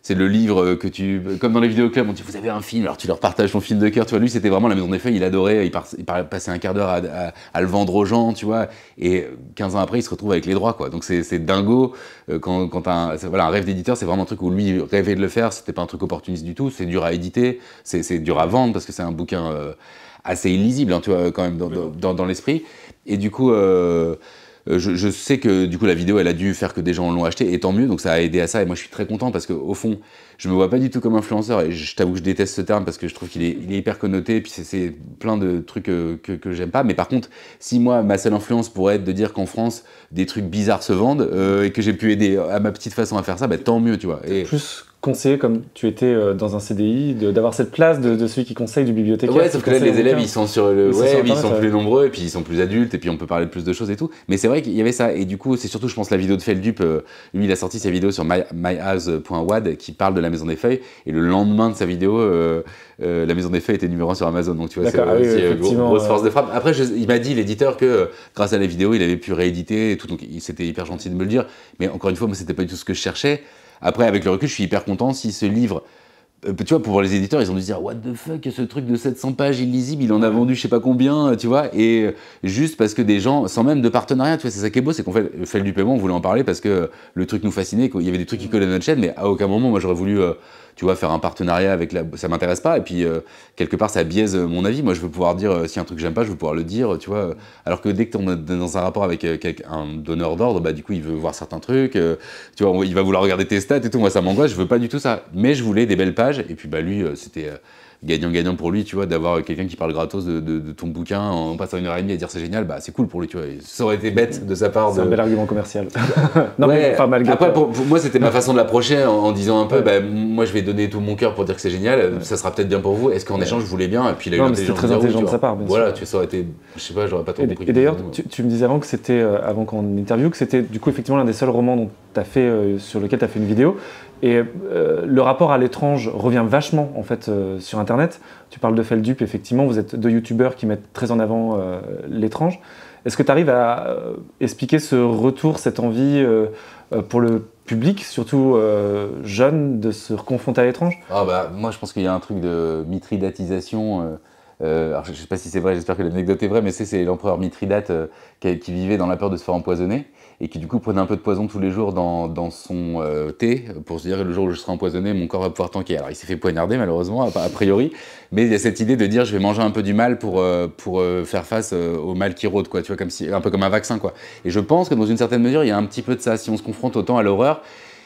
[SPEAKER 2] c'est le livre que comme dans les vidéoclubs on dit vous avez un film, alors tu leur partages ton film de cœur, tu vois, lui c'était vraiment la Maison des Feuilles, il adorait, il passait un quart d'heure à le vendre aux gens, tu vois, et 15 ans après il se retrouve avec les droits, quoi. Donc c'est dingo quand t'as un rêve d'éditeur, c'est vraiment un truc où lui rêvait de le faire, c'était pas un truc opportuniste du tout, c'est dur à éditer, c'est dur à vendre parce que c'est un bouquin assez illisible, hein, tu vois, quand même dans l'esprit, et du coup je sais que du coup la vidéo elle a dû faire que des gens l'ont acheté et tant mieux, donc ça a aidé à ça et moi je suis très content parce qu'au fond je me vois pas du tout comme influenceur et je t'avoue que je déteste ce terme parce que je trouve qu'il est hyper connoté et puis c'est plein de trucs que j'aime pas, mais par contre si moi ma seule influence pourrait être de dire qu'en France des trucs bizarres se vendent et que j'ai pu aider à ma petite façon à faire ça, tant mieux, tu vois. Et
[SPEAKER 1] plus conseiller comme tu étais dans un CDI, d'avoir cette place de celui qui conseille, du bibliothécaire.
[SPEAKER 2] Ouais, sauf que là les élèves ils sont sur le web, ils sont plus nombreux et puis ils sont plus adultes et puis on peut parler de plus de choses et tout. Mais c'est vrai qu'il y avait ça et du coup c'est surtout je pense la vidéo de Feldup, lui il a sorti sa vidéo sur myhouse.wad qui parle de la Maison des Feuilles et le lendemain de sa vidéo la Maison des Feuilles était numéro 1 sur Amazon, donc tu vois c'est aussi grosse force de frappe. Après il m'a dit l'éditeur que grâce à la vidéo il avait pu rééditer et tout, donc c'était hyper gentil de me le dire, mais encore une fois moi c'était pas du tout ce que je cherchais. Après, avec le recul, je suis hyper content si ce livre tu vois, pour les éditeurs, ils ont dû se dire what the fuck, ce truc de 700 pages illisible, il en a vendu je sais pas combien, tu vois, et juste parce que des gens, sans même de partenariat, tu vois, c'est ça qui est beau, c'est qu'on fait du paiement, on voulait en parler parce que le truc nous fascinait, il y avait des trucs qui collaient à notre chaîne, mais à aucun moment, moi j'aurais voulu, tu vois, faire un partenariat avec ça m'intéresse pas, et puis quelque part ça biaise mon avis, moi je veux pouvoir dire, si un truc j'aime pas, je veux pouvoir le dire, tu vois, alors que dès que t'es dans un rapport avec un donneur d'ordre, bah du coup il veut voir certains trucs, tu vois, il va vouloir regarder tes stats et tout, moi ça m'angoisse, je veux pas du tout ça, mais je voulais des belles pages, et puis bah lui, c'était gagnant-gagnant pour lui, tu vois, d'avoir quelqu'un qui parle gratos de ton bouquin en passant 1h30 à dire c'est génial, bah c'est cool pour lui, tu vois, et ça aurait été bête de sa part.
[SPEAKER 1] C'est un bel argument commercial. Non,
[SPEAKER 2] ouais,
[SPEAKER 1] mais, enfin, malgré
[SPEAKER 2] après pour moi c'était ma façon de l'approcher en disant un peu, bah, moi je vais donner tout mon cœur pour dire que c'est génial, ça sera peut-être bien pour vous, est-ce qu'en échange je voulais bien, et puis il a eu
[SPEAKER 1] l'intelligence de dire oui, très intelligent de sa part, bien
[SPEAKER 2] voilà,
[SPEAKER 1] sûr.
[SPEAKER 2] tu vois, ça aurait été, je sais pas, j'aurais pas trop compris.
[SPEAKER 1] Et d'ailleurs, tu me disais avant que c'était, avant qu'on interview, que c'était du coup effectivement l'un des seuls romans dont t'as fait, sur lequel tu as fait une vidéo. Et le rapport à l'étrange revient vachement en fait sur Internet. Tu parles de Feldup, effectivement, vous êtes deux youtubeurs qui mettent très en avant l'étrange. Est-ce que tu arrives à expliquer ce retour, cette envie pour le public, surtout jeune, de se confronter à l'étrange?
[SPEAKER 2] Ah bah, moi je pense qu'il y a un truc de mitridatisation. Alors je sais pas si c'est vrai, j'espère que l'anecdote est vraie, mais c'est l'empereur Mithridate qui vivait dans la peur de se faire empoisonner et qui du coup prenait un peu de poison tous les jours dans son thé pour se dire le jour où je serai empoisonné, mon corps va pouvoir tanker. Alors il s'est fait poignarder malheureusement, a priori, mais il y a cette idée de dire je vais manger un peu du mal pour faire face au mal qui rôde, quoi, tu vois, comme si, un peu comme un vaccin, quoi. Et je pense que dans une certaine mesure, il y a un petit peu de ça, si on se confronte autant à l'horreur.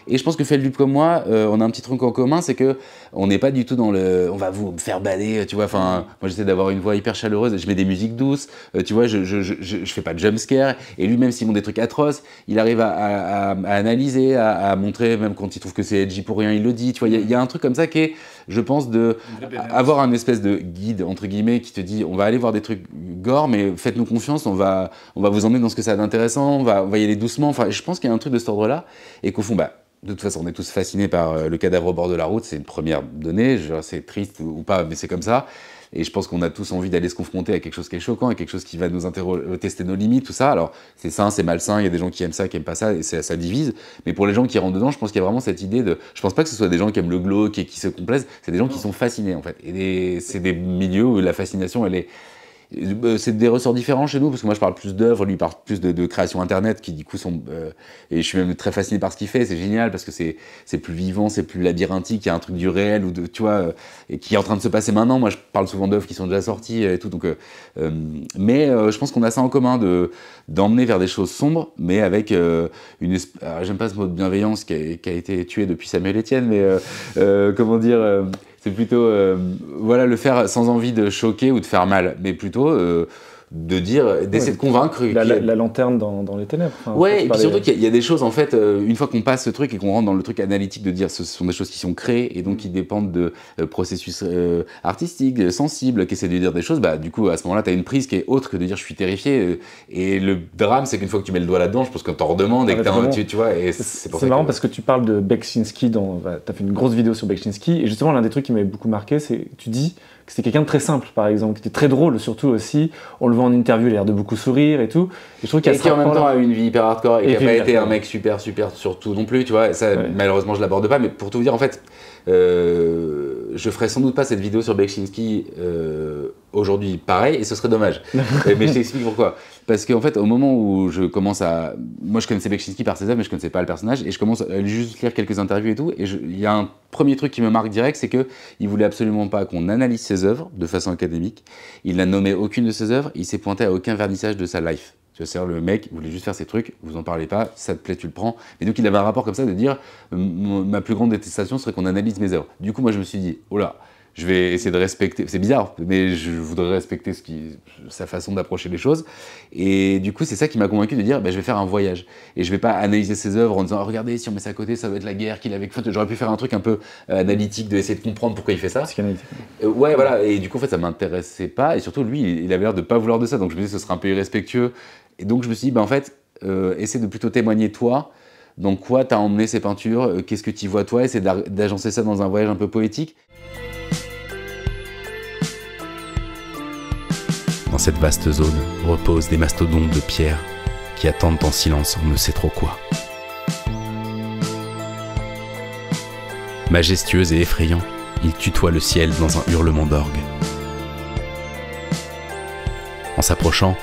[SPEAKER 2] Et je pense que Feldup comme moi, on a un petit truc en commun, c'est que on n'est pas du tout dans le on va vous faire bader, tu vois. Enfin, moi j'essaie d'avoir une voix hyper chaleureuse, je mets des musiques douces, tu vois, je fais pas de jumpscare. Et lui, même s'il montre des trucs atroces, il arrive à analyser, à montrer, même quand il trouve que c'est edgy pour rien, il le dit. Tu vois, il y a un truc comme ça qui est, je pense, de avoir un espèce de guide entre guillemets qui te dit on va aller voir des trucs gore, mais faites-nous confiance, on va vous emmener dans ce que ça a d'intéressant, on va y aller doucement. Enfin, je pense qu'il y a un truc de cet ordre-là et qu'au fond, bah de toute façon, on est tous fascinés par le cadavre au bord de la route, c'est une première donnée, c'est triste ou pas, mais c'est comme ça. Et je pense qu'on a tous envie d'aller se confronter à quelque chose qui est choquant, à quelque chose qui va nous tester nos limites, tout ça. Alors, c'est sain, c'est malsain, il y a des gens qui aiment ça, qui aiment pas ça, et ça divise. Mais pour les gens qui rentrent dedans, je pense qu'il y a vraiment cette idée de... Je pense pas que ce soit des gens qui aiment le glauque et qui se complaisent, c'est des gens qui sont fascinés, en fait. Et c'est des milieux où la fascination, elle est... C'est des ressorts différents chez nous, parce que moi je parle plus d'œuvres, lui parle plus de création internet, qui du coup sont... et je suis même très fasciné par ce qu'il fait, c'est génial, parce que c'est plus vivant, c'est plus labyrinthique, il y a un truc du réel, ou de, tu vois, et qui est en train de se passer maintenant. Moi je parle souvent d'œuvres qui sont déjà sorties et tout, donc... mais je pense qu'on a ça en commun, d'emmener vers des choses sombres, mais avec une... Alors, j'aime pas ce mot de bienveillance qui a été tué depuis Samuel Etienne, mais comment dire... c'est plutôt, voilà, le faire sans envie de choquer ou de faire mal, mais plutôt de dire, d'essayer de convaincre.
[SPEAKER 1] La lanterne dans les ténèbres. Enfin,
[SPEAKER 2] ouais, et puis surtout qu'il y a des choses, en fait, une fois qu'on passe ce truc et qu'on rentre dans le truc analytique de dire ce sont des choses qui sont créées et donc qui dépendent de processus artistiques, sensibles, qui essaient de dire des choses, bah du coup, à ce moment-là, tu as une prise qui est autre que de dire je suis terrifié. Et le drame, c'est qu'une fois que tu mets le doigt là-dedans, je pense qu'on t'en redemande et que tu vois, et c'est pour ça.
[SPEAKER 1] C'est marrant parce que tu parles de Beksinski, tu as fait une grosse vidéo sur Beksinski, et justement, l'un des trucs qui m'avait beaucoup marqué, c'est que tu dis que c'était quelqu'un de très simple, par exemple, qui était très drôle, surtout aussi. On le voit en interview, il a l'air de beaucoup sourire et tout. Et je trouve qu'il y a
[SPEAKER 2] qui en même temps a eu une vie hyper hardcore et qui n'a pas été un mec super surtout non plus, tu vois. Et ça, malheureusement, je l'aborde pas, mais pour tout vous dire, en fait, je ferai sans doute pas cette vidéo sur Beksinski aujourd'hui pareil, et ce serait dommage. Mais je t'explique pourquoi. Parce qu'en fait, au moment où je commence à... Moi, je connaissais Beksinski par ses œuvres, mais je connaissais pas le personnage, et je commence à juste lire quelques interviews et tout, et il y a un premier truc qui me marque direct, c'est qu'il voulait absolument pas qu'on analyse ses œuvres de façon académique. Il n'a nommé aucune de ses œuvres, il s'est pointé à aucun vernissage de sa life. C'est-à-dire le mec voulait juste faire ses trucs, vous en parlez pas, ça te plaît, tu le prends. Mais donc il avait un rapport comme ça de dire ma plus grande détestation serait qu'on analyse mes œuvres. Du coup, moi je me suis dit, oh là, je vais essayer de respecter, c'est bizarre, mais je voudrais respecter sa façon d'approcher les choses. Et du coup, c'est ça qui m'a convaincu de dire, je vais faire un voyage. Et je vais pas analyser ses œuvres en disant, oh, regardez, si on met ça à côté, ça va être la guerre qu'il avait. J'aurais pu faire un truc un peu analytique, de essayer de comprendre pourquoi il fait ça. Ouais, voilà. Et du coup, en fait, ça m'intéressait pas. Et surtout, lui, il avait l'air de pas vouloir de ça. Donc je me disais, ce serait un peu irrespectueux. Et donc je me suis dit, en fait, essaie de plutôt témoigner toi. Donc quoi t'as emmené ces peintures, qu'est-ce que tu vois toi, essaie d'agencer ça dans un voyage un peu poétique.
[SPEAKER 3] Dans cette vaste zone reposent des mastodontes de pierre qui attendent en silence on ne sait trop quoi. Majestueux et effrayant, Ils tutoient le ciel dans un hurlement d'orgue. En s'approchant,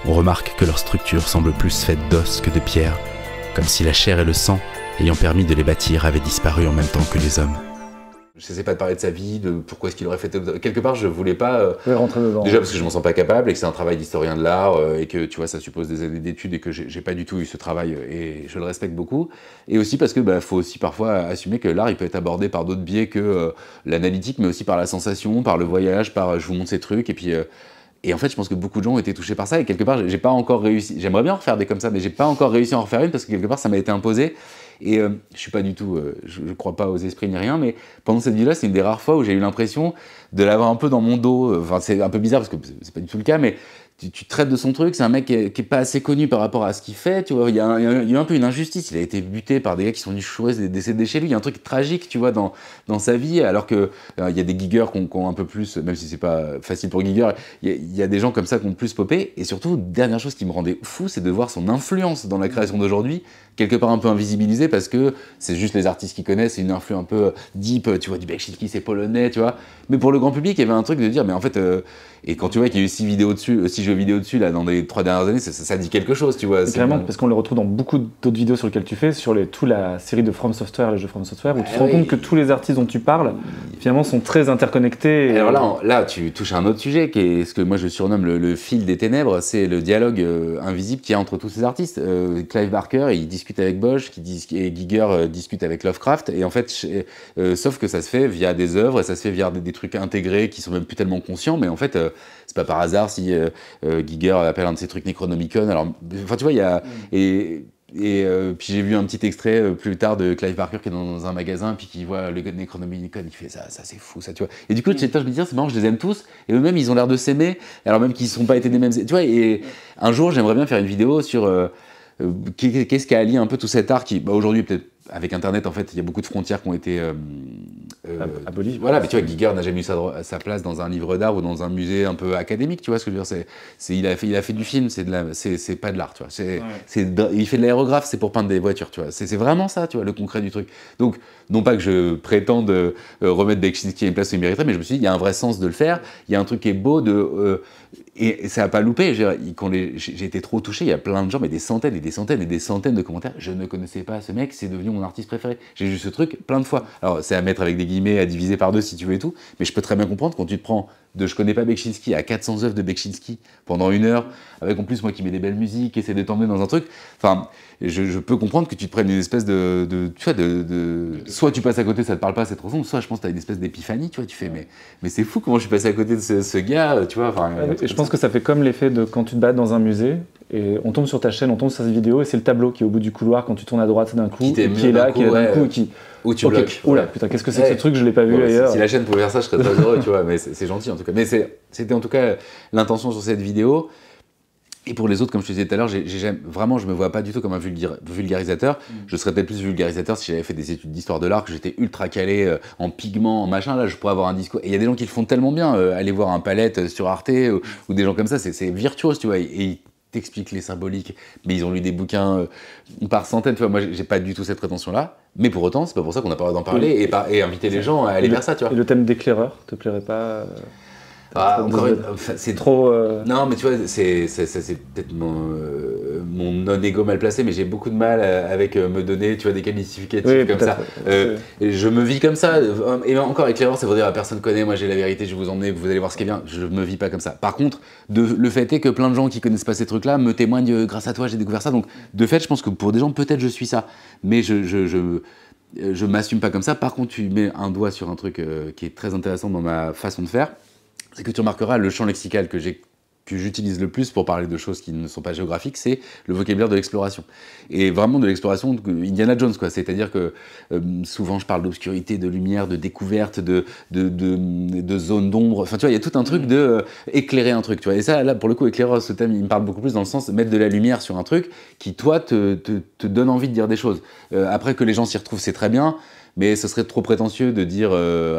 [SPEAKER 3] on remarque que leur structure semble plus faite d'os que de pierre, comme si la chair et le sang, ayant permis de les bâtir, avaient disparu en même temps que les hommes.
[SPEAKER 2] Je sais pas de parler de sa vie, de pourquoi est-ce qu'il aurait fait... Quelque part, je voulais pas...
[SPEAKER 1] rentrer dedans.
[SPEAKER 2] Déjà parce que je m'en sens pas capable et que c'est un travail d'historien de l'art et que, tu vois, ça suppose des années d'études et que j'ai pas du tout eu ce travail et je le respecte beaucoup. Et aussi parce que faut aussi parfois assumer que l'art, il peut être abordé par d'autres biais que l'analytique, mais aussi par la sensation, par le voyage, par je vous montre ces trucs et puis... Et en fait, je pense que beaucoup de gens ont été touchés par ça et quelque part, j'ai pas encore réussi. J'aimerais bien en refaire des comme ça, mais j'ai pas encore réussi à en refaire une parce que quelque part, ça m'a été imposé. Et je suis pas du tout, je crois pas aux esprits ni rien, mais pendant cette vie-là, c'est une des rares fois où j'ai eu l'impression de l'avoir un peu dans mon dos. Enfin, c'est un peu bizarre parce que c'est pas du tout le cas, mais tu traites de son truc, c'est un mec qui est pas assez connu par rapport à ce qu'il fait, tu vois, il y a eu un peu une injustice, il a été buté par des gars qui sont venus chourer, décédés chez lui, il y a un truc tragique, tu vois, dans sa vie, alors que il y a des giggers qui ont un peu plus, même si c'est pas facile pour Giger, il y a des gens comme ça qui ont plus popé, et surtout, dernière chose qui me rendait fou, c'est de voir son influence dans la création d'aujourd'hui, quelque part un peu invisibilisée, parce que c'est juste les artistes qui connaissent, c'est une influence un peu deep, tu vois, du Beksinski, c'est polonais, tu vois, mais pour le grand public, il y avait un truc de dire, mais en fait, et quand tu vois qu'il y a eu 6 jeux vidéo dessus là, dans les 3 dernières années, ça dit quelque chose, tu vois.
[SPEAKER 1] Clairement, parce qu'on le retrouve dans beaucoup d'autres vidéos sur lesquelles tu fais, sur toute la série de From Software, les jeux From Software, où tu te rends compte que tous les artistes dont tu parles, finalement, sont très interconnectés.
[SPEAKER 2] Et alors là, tu touches à un autre sujet, qui est ce que moi je surnomme le fil des ténèbres, c'est le dialogue invisible qu'il y a entre tous ces artistes. Clive Barker, il discute avec Bosch, et Giger discute avec Lovecraft, et en fait, sauf que ça se fait via des œuvres, et ça se fait via des trucs intégrés qui sont même plus tellement conscients, mais en fait, c'est pas par hasard si Giger appelle un de ces trucs Necronomicon. Alors, enfin, tu vois, il y a... puis j'ai vu un petit extrait plus tard de Clive Barker qui est dans un magasin puis qui voit le Necronomicon, il fait ça c'est fou ça, tu vois. Et du coup, je me dis, c'est marrant, je les aime tous et eux-mêmes ils ont l'air de s'aimer alors même qu'ils ne sont pas été des mêmes, tu vois. Et un jour, j'aimerais bien faire une vidéo sur qu'est-ce qui allie un peu tout cet art qui, aujourd'hui peut-être avec Internet, en fait, il y a beaucoup de frontières qui ont été
[SPEAKER 1] abolies.
[SPEAKER 2] Voilà, mais tu vois, Giger n'a jamais eu sa place dans un livre d'art ou dans un musée un peu académique, tu vois ce que je veux dire. Il a fait du film, c'est pas de l'art, tu vois. Il fait de l'aérographe, c'est pour peindre des voitures, tu vois. C'est vraiment ça, tu vois, le concret du truc. Donc, non pas que je prétende remettre Beksinski à une place où il mériterait, mais je me suis dit, il y a un vrai sens de le faire. Il y a un truc qui est beau et ça n'a pas loupé. J'ai été trop touché. Il y a plein de gens, mais des centaines et des centaines et des centaines de commentaires. Je ne connaissais pas ce mec, c'est devenu mon artiste préféré. J'ai vu ce truc plein de fois. Alors, c'est à mettre avec des guillemets, à diviser par 2 si tu veux et tout, mais je peux très bien comprendre quand tu te prends je connais pas Beksinski à 400 œuvres de Beksinski pendant 1 heure, avec en plus moi qui mets des belles musiques, qui essaie de t'emmener dans un truc. Enfin, je peux comprendre que tu te prennes une espèce tu vois, soit tu passes à côté, ça te parle pas, c'est trop sombre, soit je pense que t'as une espèce d'épiphanie, tu vois, tu fais mais c'est fou comment je suis passé à côté de ce gars, tu vois.
[SPEAKER 1] Et je pense que ça fait comme l'effet de quand tu te balades dans un musée et on tombe sur ta chaîne, on tombe sur cette vidéo et c'est le tableau qui est au bout du couloir quand tu tournes à droite d'un coup, qui est là d'un coup, qui...
[SPEAKER 2] Ou tu bloques.
[SPEAKER 1] Oula, putain, qu'est-ce que c'est que ce truc, je l'ai pas vu ailleurs.
[SPEAKER 2] Si la chaîne pouvait faire ça, je serais très heureux, tu vois, mais c'est gentil en tout cas. Mais c'était en tout cas l'intention sur cette vidéo. Et pour les autres, comme je te disais tout à l'heure, vraiment, je me vois pas du tout comme un vulgarisateur. Je serais peut-être plus vulgarisateur si j'avais fait des études d'histoire de l'art, que j'étais ultra calé en pigments, en machin. Là, je pourrais avoir un discours. Et il y a des gens qui le font tellement bien. Aller voir un Palette sur Arte ou des gens comme ça, c'est virtuose, tu vois. Et t'expliquent les symboliques, mais ils ont lu des bouquins par centaines. Tu vois, moi, j'ai pas du tout cette prétention-là. Mais pour autant, c'est pas pour ça qu'on n'a pas le droit d'en parler et inviter les gens à aller vers ça, tu vois.
[SPEAKER 1] Et le thème d'éclaireur te plairait pas
[SPEAKER 2] c'est
[SPEAKER 1] trop.
[SPEAKER 2] Non, mais tu vois, c'est peut-être mon non-ego mal placé, mais j'ai beaucoup de mal avec me donner, tu vois, des qualificatifs comme ça. Et je me vis comme ça. Et encore, éclaireur, ça veut dire personne connaît, moi j'ai la vérité, je vais vous emmener, vous allez voir ce qui est bien. Je me vis pas comme ça. Par contre, le fait est que plein de gens qui connaissent pas ces trucs-là me témoignent, grâce à toi, j'ai découvert ça. Donc, de fait, je pense que pour des gens, peut-être je suis ça. Mais je m'assume pas comme ça. Par contre, tu mets un doigt sur un truc qui est très intéressant dans ma façon de faire. C'est que tu remarqueras le champ lexical que j'utilise le plus pour parler de choses qui ne sont pas géographiques, c'est le vocabulaire de l'exploration. Et vraiment de l'exploration Indiana Jones, quoi. C'est-à-dire que souvent je parle d'obscurité, de lumière, de découverte, de zone d'ombre. Enfin, tu vois, il y a tout un truc de éclairer un truc, tu vois. Et ça, là, pour le coup, éclaireur, ce thème, il me parle beaucoup plus dans le sens de mettre de la lumière sur un truc qui, toi, te donne envie de dire des choses. Après que les gens s'y retrouvent, c'est très bien. Mais ce serait trop prétentieux de dire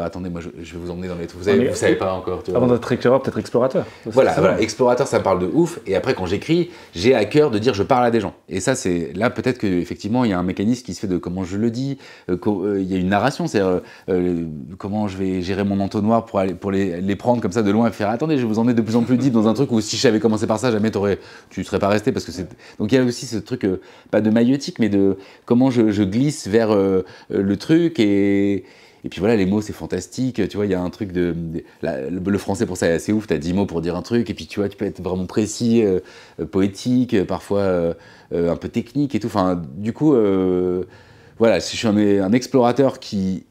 [SPEAKER 2] attendez, moi je vais vous emmener dans les trucs. Vous savez pas encore. Tu vois.
[SPEAKER 1] Avant d'être éclaireur, peut-être explorateur.
[SPEAKER 2] Voilà, explorateur, ça me parle de ouf. Et après, quand j'écris, j'ai à cœur de dire je parle à des gens. Et ça, c'est là peut-être qu'effectivement, il y a un mécanisme qui se fait de comment je le dis. Il y a une narration, c'est comment je vais gérer mon entonnoir pour les prendre comme ça de loin et faire attendez, je vais vous emmener de plus en plus deep dans un truc où si j'avais commencé par ça, jamais tu serais pas resté parce que c'est. Donc il y a aussi ce truc, pas de maïeutique, mais de comment je glisse vers le truc. Et puis voilà, les mots, c'est fantastique. Tu vois, il y a un truc le français pour ça est assez ouf. Tu as 10 mots pour dire un truc. Et puis tu vois, tu peux être vraiment précis, poétique, parfois un peu technique et tout. Enfin, du coup, voilà, si je suis un explorateur qui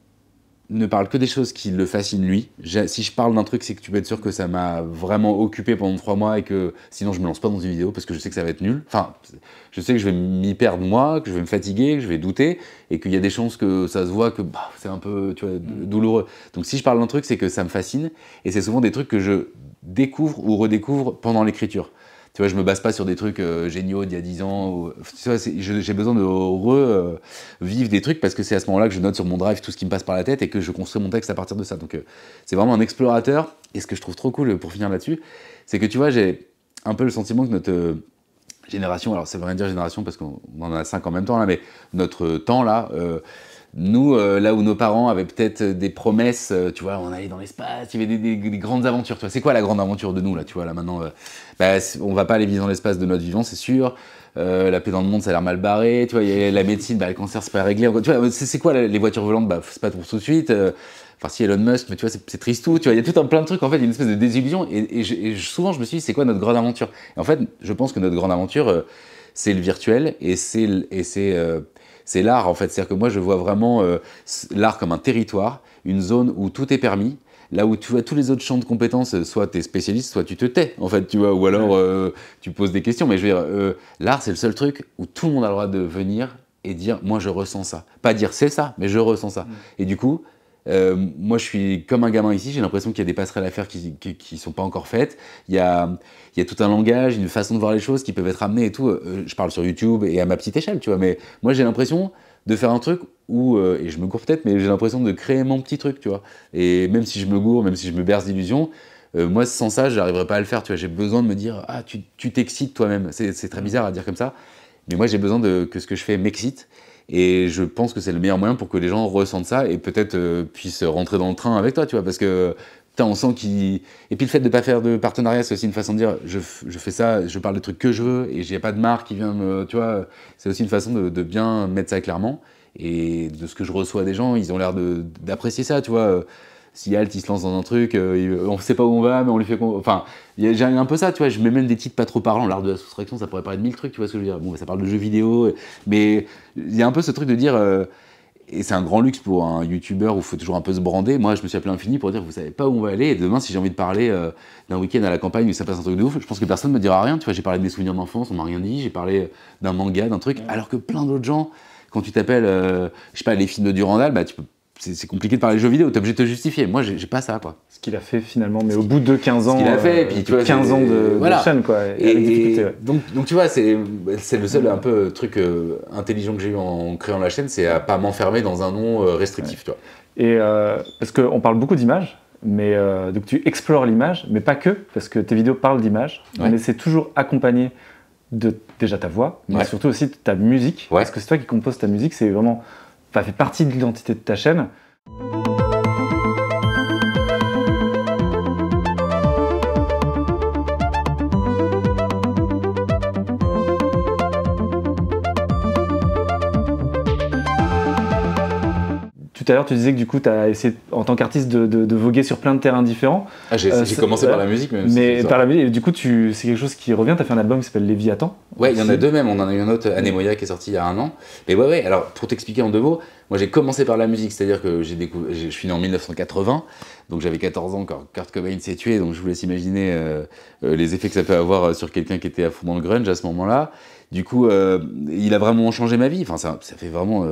[SPEAKER 2] ne parle que des choses qui le fascinent lui. Si je parle d'un truc, c'est que tu peux être sûr que ça m'a vraiment occupé pendant 3 mois et que sinon je me lance pas dans une vidéo parce que je sais que ça va être nul. Enfin, je sais que je vais m'y perdre moi, que je vais me fatiguer, que je vais douter et qu'il y a des chances que ça se voit que c'est un peu douloureux. Donc si je parle d'un truc, c'est que ça me fascine et c'est souvent des trucs que je découvre ou redécouvre pendant l'écriture. Tu vois, je me base pas sur des trucs géniaux d'il y a 10 ans. Tu vois, j'ai besoin de revivre des trucs parce que c'est à ce moment-là que je note sur mon drive tout ce qui me passe par la tête et que je construis mon texte à partir de ça. Donc c'est vraiment un explorateur. Et ce que je trouve trop cool pour finir là-dessus, c'est que tu vois, j'ai un peu le sentiment que notre génération, alors ça veut rien dire génération parce qu'on en a 5 en même temps là, mais notre temps là, nous, là où nos parents avaient peut-être des promesses, tu vois, on allait dans l'espace, il y avait des grandes aventures. Tu vois, c'est quoi la grande aventure de nous là, tu vois, là maintenant, on va pas aller vivre dans l'espace de notre vivant, c'est sûr. La paix dans le monde, ça a l'air mal barré. Tu vois, y a la médecine, le cancer, c'est pas réglé. Tu vois, c'est quoi les voitures volantes? C'est pas pour tout de suite. Enfin, si Elon Musk, mais tu vois, c'est triste tout. Tu vois, il y a tout un plein de trucs. En fait, il y a une espèce de désillusion. Et souvent, je me suis dit, c'est quoi notre grande aventure? Et en fait, je pense que notre grande aventure, c'est le virtuel et c'est l'art, en fait. C'est-à-dire que moi, je vois vraiment l'art comme un territoire, une zone où tout est permis. Là où tu vois tous les autres champs de compétences, soit tu es spécialiste, soit tu te tais, en fait, tu vois, ou alors tu poses des questions. Mais je veux dire, l'art, c'est le seul truc où tout le monde a le droit de venir et dire, moi, je ressens ça. Pas dire c'est ça, mais je ressens ça. Et du coup, moi, je suis comme un gamin ici, j'ai l'impression qu'il y a des passerelles à faire qui sont pas encore faites. Il y a tout un langage, une façon de voir les choses qui peuvent être amenées et tout. Je parle sur YouTube et à ma petite échelle, tu vois, mais moi, j'ai l'impression de faire un truc où, et je me gourre peut-être, mais j'ai l'impression de créer mon petit truc, tu vois. Et même si je me gourre, même si je me berce d'illusions, moi, sans ça, j'arriverais pas à le faire, tu vois. J'ai besoin de me dire, ah, tu t'excites toi-même. C'est très bizarre à dire comme ça, mais moi, j'ai besoin que ce que je fais m'excite. Et je pense que c'est le meilleur moyen pour que les gens ressentent ça et peut-être puissent rentrer dans le train avec toi, tu vois, parce que on sent qu'il... Et puis le fait de ne pas faire de partenariat, c'est aussi une façon de dire je fais ça, je parle de trucs que je veux et j'ai pas de marque qui vient me... Tu vois, c'est aussi une façon de bien mettre ça clairement. Et de ce que je reçois des gens, ils ont l'air d'apprécier ça, tu vois. Si Alt, il se lance dans un truc, on sait pas où on va, mais on lui fait... Enfin, j'ai un peu ça, tu vois, je mets même des titres pas trop parlants. L'art de la soustraction, ça pourrait paraître 1000 trucs, tu vois ce que je veux dire. Bon, ça parle de jeux vidéo, mais il y a un peu ce truc de dire... et c'est un grand luxe pour un youtubeur où il faut toujours un peu se brander. Moi, je me suis appelé Infini pour dire, vous savez pas où on va aller. Et demain, si j'ai envie de parler d'un week-end à la campagne où ça passe un truc de ouf, je pense que personne me dira rien. Tu vois, j'ai parlé de mes souvenirs d'enfance, on m'a rien dit. J'ai parlé d'un manga, d'un truc. Alors que plein d'autres gens, quand tu t'appelles, je sais pas, les films de Durandal, bah, c'est compliqué de parler de jeux vidéo, t'es obligé de te justifier. Moi, j'ai pas ça, quoi.
[SPEAKER 1] Ce qu'il a fait finalement, mais au bout de 15 ans.
[SPEAKER 2] Ce qu'il a fait, et puis tu vois,
[SPEAKER 1] 15 ans de chaîne, quoi.
[SPEAKER 2] Et donc tu vois, c'est le seul un peu truc intelligent que j'ai eu en créant la chaîne, c'est à pas m'enfermer dans un nom restrictif, tu vois.
[SPEAKER 1] Et parce qu'on parle beaucoup d'images, mais donc tu explores l'image, mais pas que, parce que tes vidéos parlent d'images, mais c'est toujours accompagné de déjà ta voix, mais surtout aussi de ta musique, parce que c'est toi qui composes ta musique, c'est vraiment... Ça fait partie de l'identité de ta chaîne. Tout à l'heure, tu disais que du coup, tu as essayé, en tant qu'artiste, de voguer sur plein de terrains différents.
[SPEAKER 2] Ah, j'ai commencé par la musique, même.
[SPEAKER 1] Mais par la musique, et du coup, c'est quelque chose qui revient. Tu as fait un album qui s'appelle Léviathan.
[SPEAKER 2] Ouais, il y en a deux même. On en a eu un autre, Anémoïa, qui est sorti il y a 1 an. Mais ouais. Alors, pour t'expliquer en 2 mots, moi, j'ai commencé par la musique, c'est-à-dire que je suis né en 1980, donc j'avais 14 ans quand Kurt Cobain s'est tué, donc je vous laisse imaginer les effets que ça peut avoir sur quelqu'un qui était à fond dans le grunge à ce moment-là. Du coup, il a vraiment changé ma vie. Enfin, ça fait vraiment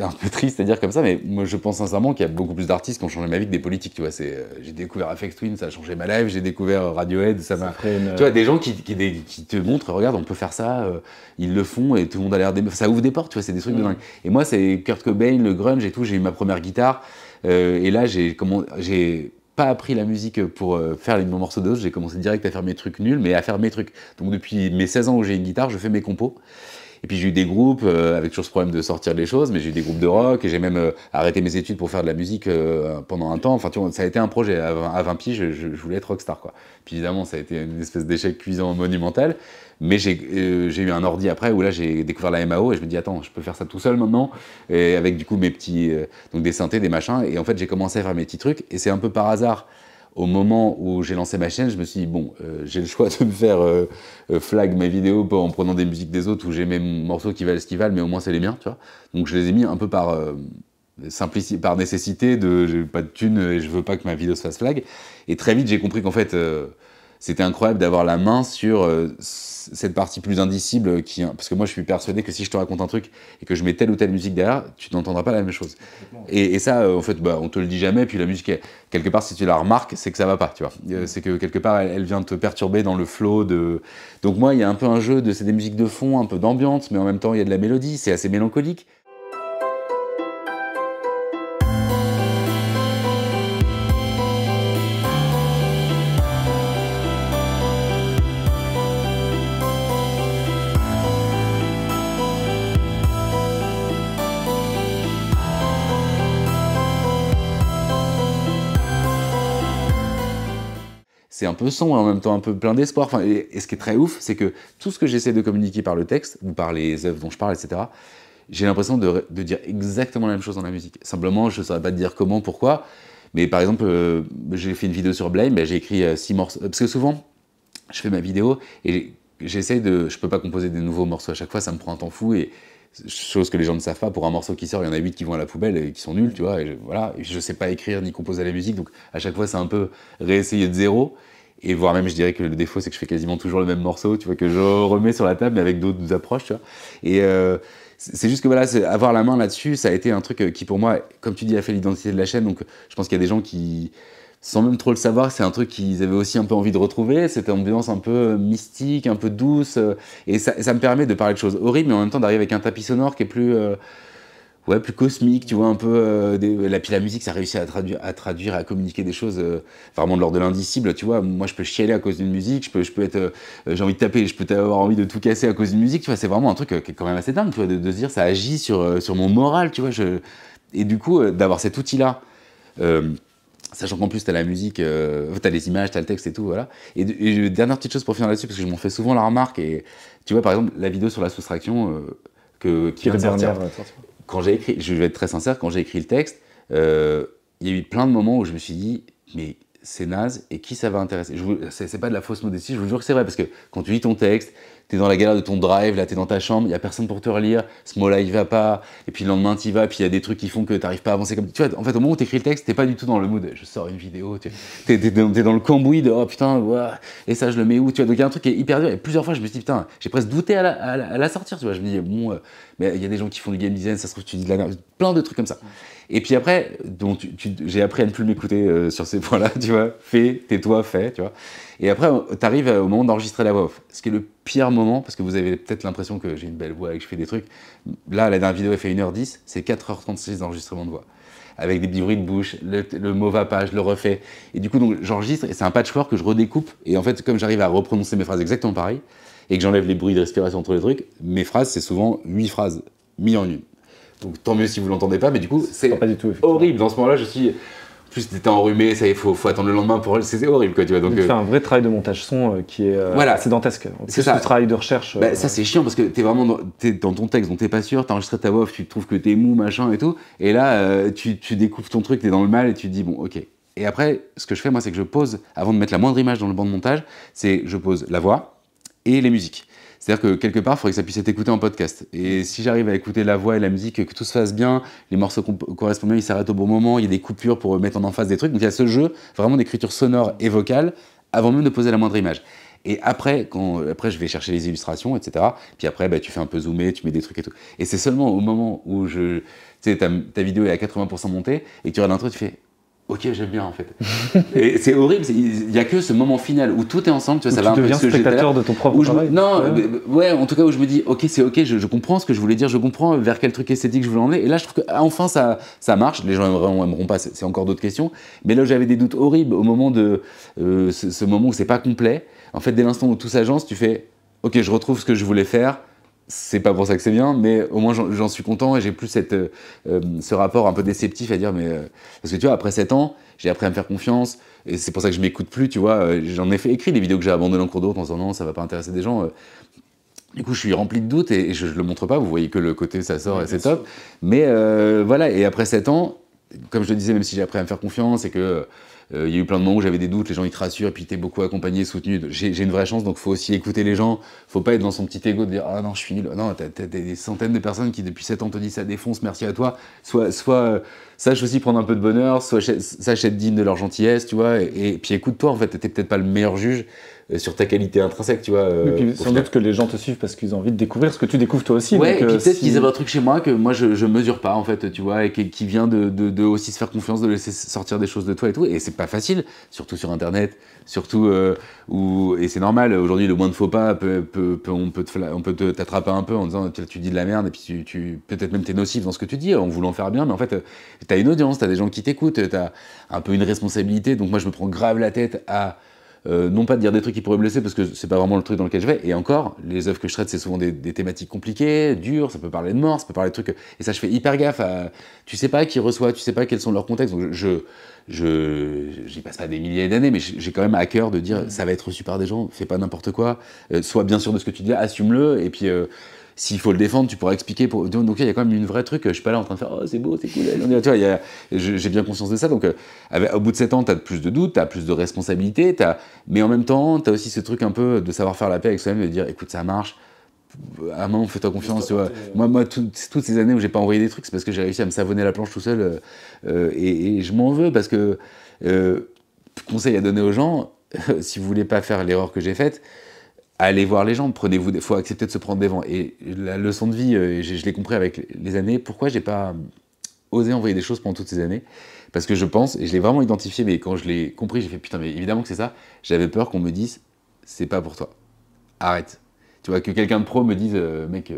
[SPEAKER 2] un peu triste à dire comme ça, mais moi je pense sincèrement qu'il y a beaucoup plus d'artistes qui ont changé ma vie que des politiques, tu vois. J'ai découvert Aphex Twin, ça a changé ma life, j'ai découvert Radiohead, ça m'a... Tu vois, des gens qui te montrent, regarde, on peut faire ça, ils le font et tout le monde a l'air d'aimer. Ça ouvre des portes, tu vois, c'est des trucs de dingue. Et moi, c'est Kurt Cobain, le grunge et tout, j'ai eu ma première guitare, et là, j'ai pas appris la musique pour faire les morceaux de j'ai commencé direct à faire mes trucs nuls, mais à faire mes trucs. Donc depuis mes 16 ans où j'ai une guitare, je fais mes compos. Et puis j'ai eu des groupes avec toujours ce problème de sortir des choses, mais j'ai eu des groupes de rock et j'ai même arrêté mes études pour faire de la musique pendant un temps. Enfin, tu vois, ça a été un projet. À 20 piges, je voulais être rockstar, quoi. Puis évidemment, ça a été une espèce d'échec cuisant monumental. Mais j'ai eu un ordi après où là j'ai découvert la MAO et je me dis attends, je peux faire ça tout seul maintenant, et avec du coup mes petits donc des synthés, des machins, et en fait j'ai commencé à faire mes petits trucs et c'est un peu par hasard. Au moment où j'ai lancé ma chaîne, je me suis dit, bon, j'ai le choix de me faire flag mes vidéos en prenant des musiques des autres où j'ai mes morceaux qui valent ce qu'ils valent, mais au moins c'est les miens, tu vois. Donc je les ai mis un peu par nécessité, j'ai pas de thunes et je veux pas que ma vidéo se fasse flag. Et très vite, j'ai compris qu'en fait, c'était incroyable d'avoir la main sur cette partie plus indicible parce que moi je suis persuadé que si je te raconte un truc et que je mets telle ou telle musique derrière, tu n'entendras pas la même chose. Et ça, en fait, on te le dit jamais, puis la musique, quelque part, si tu la remarques, c'est que ça va pas, tu vois. C'est que quelque part, elle vient te perturber dans le flow de... Donc moi, il y a un peu un jeu c'est des musiques de fond, un peu d'ambiance, mais en même temps, il y a de la mélodie, c'est assez mélancolique. C'est un peu sombre et en même temps un peu plein d'espoir. Enfin, et ce qui est très ouf, c'est que tout ce que j'essaie de communiquer par le texte, ou par les œuvres dont je parle, etc., j'ai l'impression de dire exactement la même chose dans la musique. Simplement, je ne saurais pas te dire comment, pourquoi, mais par exemple, j'ai fait une vidéo sur Blame, j'ai écrit 6 morceaux, parce que souvent, je fais ma vidéo et j'essaie de... Je peux pas composer des nouveaux morceaux à chaque fois, ça me prend un temps fou, et chose que les gens ne savent pas, pour un morceau qui sort, il y en a 8 qui vont à la poubelle et qui sont nuls, tu vois, et voilà, et je sais pas écrire ni composer la musique, donc à chaque fois c'est un peu réessayer de zéro, et voire même je dirais que le défaut c'est que je fais quasiment toujours le même morceau, tu vois, que je remets sur la table mais avec d'autres approches, tu vois, et c'est juste que voilà, avoir la main là-dessus, ça a été un truc qui pour moi, comme tu dis, a fait l'identité de la chaîne, donc je pense qu'il y a des gens qui... sans même trop le savoir, c'est un truc qu'ils avaient aussi un peu envie de retrouver, cette ambiance un peu mystique, un peu douce, et ça me permet de parler de choses horribles, mais en même temps d'arriver avec un tapis sonore qui est plus cosmique, tu vois, un peu... Puis la musique, ça réussit à traduire, à communiquer des choses vraiment de l'ordre de l'indicible, tu vois. Moi, je peux chialer à cause d'une musique, je peux être... j'ai envie de taper, je peux avoir envie de tout casser à cause d'une musique, tu vois, c'est vraiment un truc qui est quand même assez dingue, tu vois, de se dire, ça agit sur mon moral, tu vois, et du coup, d'avoir cet outil-là... sachant qu'en plus, t'as la musique, t'as les images, t'as le texte et tout, voilà. Et dernière petite chose pour finir là-dessus, parce que je m'en fais souvent la remarque, et tu vois, par exemple, la vidéo sur la soustraction qui vient de sortir. Quand j'ai écrit, je vais être très sincère, quand j'ai écrit le texte, il y a eu plein de moments où je me suis dit, mais c'est naze, et qui ça va intéresser? C'est pas de la fausse modestie, je vous jure que c'est vrai, parce que quand tu lis ton texte, t'es dans la galère de ton drive, là t'es dans ta chambre, il y a personne pour te relire, ce mot-là il va pas, et puis le lendemain t'y vas, puis il y a des trucs qui font que t'arrives pas à avancer comme... Tu vois, en fait au moment où t'écris le texte, t'es pas du tout dans le mood, je sors une vidéo, t'es dans le cambouis de oh putain, ouah, et ça je le mets où, tu vois, donc il y a un truc qui est hyper dur, et plusieurs fois je me suis dit putain, j'ai presque douté à la sortir, tu vois, je me dis bon, mais il y a des gens qui font du game design, ça se trouve tu dis de la merde, plein de trucs comme ça. Et puis après, j'ai appris à ne plus m'écouter sur ces points-là, tu vois, tais-toi, fais, tu vois. Et après, t'arrives au moment d'enregistrer la voix off, ce qui est le pire moment, parce que vous avez peut-être l'impression que j'ai une belle voix et que je fais des trucs. Là, la dernière vidéo, elle fait 1h10, c'est 4h36 d'enregistrement de voix. Avec des petits bruits de bouche, le mot va pas, je le refais. Et du coup, donc, j'enregistre, et c'est un patchwork que je redécoupe. Et en fait, comme j'arrive à reprononcer mes phrases exactement pareil, et que j'enlève les bruits de respiration entre les trucs, mes phrases, c'est souvent 8 phrases, mis en une. Donc tant mieux si vous l'entendez pas, mais du coup, c'est
[SPEAKER 1] pas du tout,
[SPEAKER 2] horrible. Dans ce moment-là, je suis... En plus, t'étais enrhumé, ça, il faut attendre le lendemain pour... C'est horrible, quoi, tu vois. Donc,
[SPEAKER 1] tu fais un vrai travail de montage son qui est assez dantesque.
[SPEAKER 2] C'est ça.
[SPEAKER 1] Le travail de recherche.
[SPEAKER 2] Ça, c'est chiant, parce que t'es vraiment dans ton texte dont t'es pas sûr, t'as enregistré ta voix off, tu trouves que t'es mou, machin et tout, et là, tu découvres ton truc, t'es dans le mal, et tu te dis, bon, ok. Et après, ce que je fais, moi, c'est que je pose, avant de mettre la moindre image dans le banc de montage, c'est je pose la voix et les musiques. C'est-à-dire que quelque part, il faudrait que ça puisse être écouté en podcast. Et si j'arrive à écouter la voix et la musique, que tout se fasse bien, les morceaux correspondent bien, ils s'arrêtent au bon moment, il y a des coupures pour mettre en emphase des trucs. Donc il y a ce jeu vraiment d'écriture sonore et vocale avant même de poser la moindre image. Et après, je vais chercher les illustrations, etc. Puis après, tu fais un peu zoomer, tu mets des trucs et tout. Et c'est seulement au moment où tu Tu sais, ta vidéo est à 80% montée et que tu regardes un truc, tu fais ok, j'aime bien en fait. Et c'est horrible, il n'y a que ce moment final où tout est ensemble, tu vois, ça va un peu
[SPEAKER 1] deviens spectateur de ton propre travail.
[SPEAKER 2] Non, ouais, en tout cas où je me dis ok, c'est ok, je comprends ce que je voulais dire, je comprends vers quel truc esthétique je voulais emmener. Et là, je trouve qu'enfin ça marche. Les gens aimeront pas, c'est encore d'autres questions. Mais là, j'avais des doutes horribles au moment de ce moment où c'est pas complet. En fait, dès l'instant où tout s'agence, tu fais ok, je retrouve ce que je voulais faire. C'est pas pour ça que c'est bien, mais au moins j'en suis content et j'ai plus ce rapport un peu déceptif à dire parce que tu vois, après 7 ans, j'ai appris à me faire confiance et c'est pour ça que je m'écoute plus, tu vois. J'en ai fait écrit des vidéos que j'ai abandonnées en cours de route en disant non, ça va pas intéresser des gens. Du coup, je suis rempli de doutes et je le montre pas, vous voyez que le côté ça sort et c'est top. Mais voilà, et après 7 ans, comme je le disais, même si j'ai appris à me faire confiance et que il y a eu plein de moments où j'avais des doutes, les gens ils te rassurent, et puis t'es beaucoup accompagné, soutenu. J'ai une vraie chance, donc faut aussi écouter les gens. Faut pas être dans son petit ego de dire ah non, je suis nul. Non, t'as des centaines de personnes qui depuis 7 ans te disent ça défonce, merci à toi. Soit sache aussi prendre un peu de bonheur, soit sache être digne de leur gentillesse, tu vois. Et puis écoute-toi, en fait, t'es peut-être pas le meilleur juge sur ta qualité intrinsèque, tu vois.
[SPEAKER 1] Et puis sans doute que les gens te suivent parce qu'ils ont envie de découvrir ce que tu découvres toi aussi.
[SPEAKER 2] Ouais,
[SPEAKER 1] donc,
[SPEAKER 2] et puis peut-être qu'ils avaient un truc chez moi que moi je mesure pas en fait, tu vois, et qui vient de aussi se faire confiance, de laisser sortir des choses de toi et tout. Et c'est pas facile, surtout sur internet, surtout et c'est normal, aujourd'hui le moins de faux pas, on peut t'attraper un peu en disant tu dis de la merde et puis peut-être même t'es nocif dans ce que tu dis en voulant faire bien, mais en fait t'as une audience, t'as des gens qui t'écoutent, t'as un peu une responsabilité, donc moi je me prends grave la tête à non pas de dire des trucs qui pourraient blesser parce que c'est pas vraiment le truc dans lequel je vais, et encore, les œuvres que je traite c'est souvent des thématiques compliquées, dures, ça peut parler de mort, ça peut parler de trucs, et ça je fais hyper gaffe à, tu sais pas qui reçoit, tu sais pas quels sont leurs contextes, donc j'y passe pas des milliers d'années, mais j'ai quand même à cœur de dire ça va être reçu par des gens, fais pas n'importe quoi, sois bien sûr de ce que tu dis, assume-le, et puis s'il faut le défendre, tu pourras expliquer. Donc il y a quand même une vraie truc, je suis pas là en train de faire oh c'est beau, c'est cool. Tu vois, j'ai bien conscience de ça. Donc au bout de 7 ans, tu as plus de doutes, tu as plus de responsabilités, mais en même temps, tu as aussi ce truc un peu de savoir faire la paix avec soi-même, de dire écoute, ça marche. À un moment, fais-toi confiance. Tu vois. Moi toutes ces années où j'ai pas envoyé des trucs, c'est parce que j'ai réussi à me savonner la planche tout seul. Et je m'en veux parce que, conseil à donner aux gens, si vous voulez pas faire l'erreur que j'ai faite, allez voir les gens, il faut accepter de se prendre des vents. Et la leçon de vie, je l'ai compris avec les années, pourquoi j'ai pas osé envoyer des choses pendant toutes ces années? Parce que je pense, et je l'ai vraiment identifié, mais quand je l'ai compris, j'ai fait putain, mais évidemment que c'est ça, j'avais peur qu'on me dise, c'est pas pour toi, arrête. Tu vois, que quelqu'un de pro me dise, mec,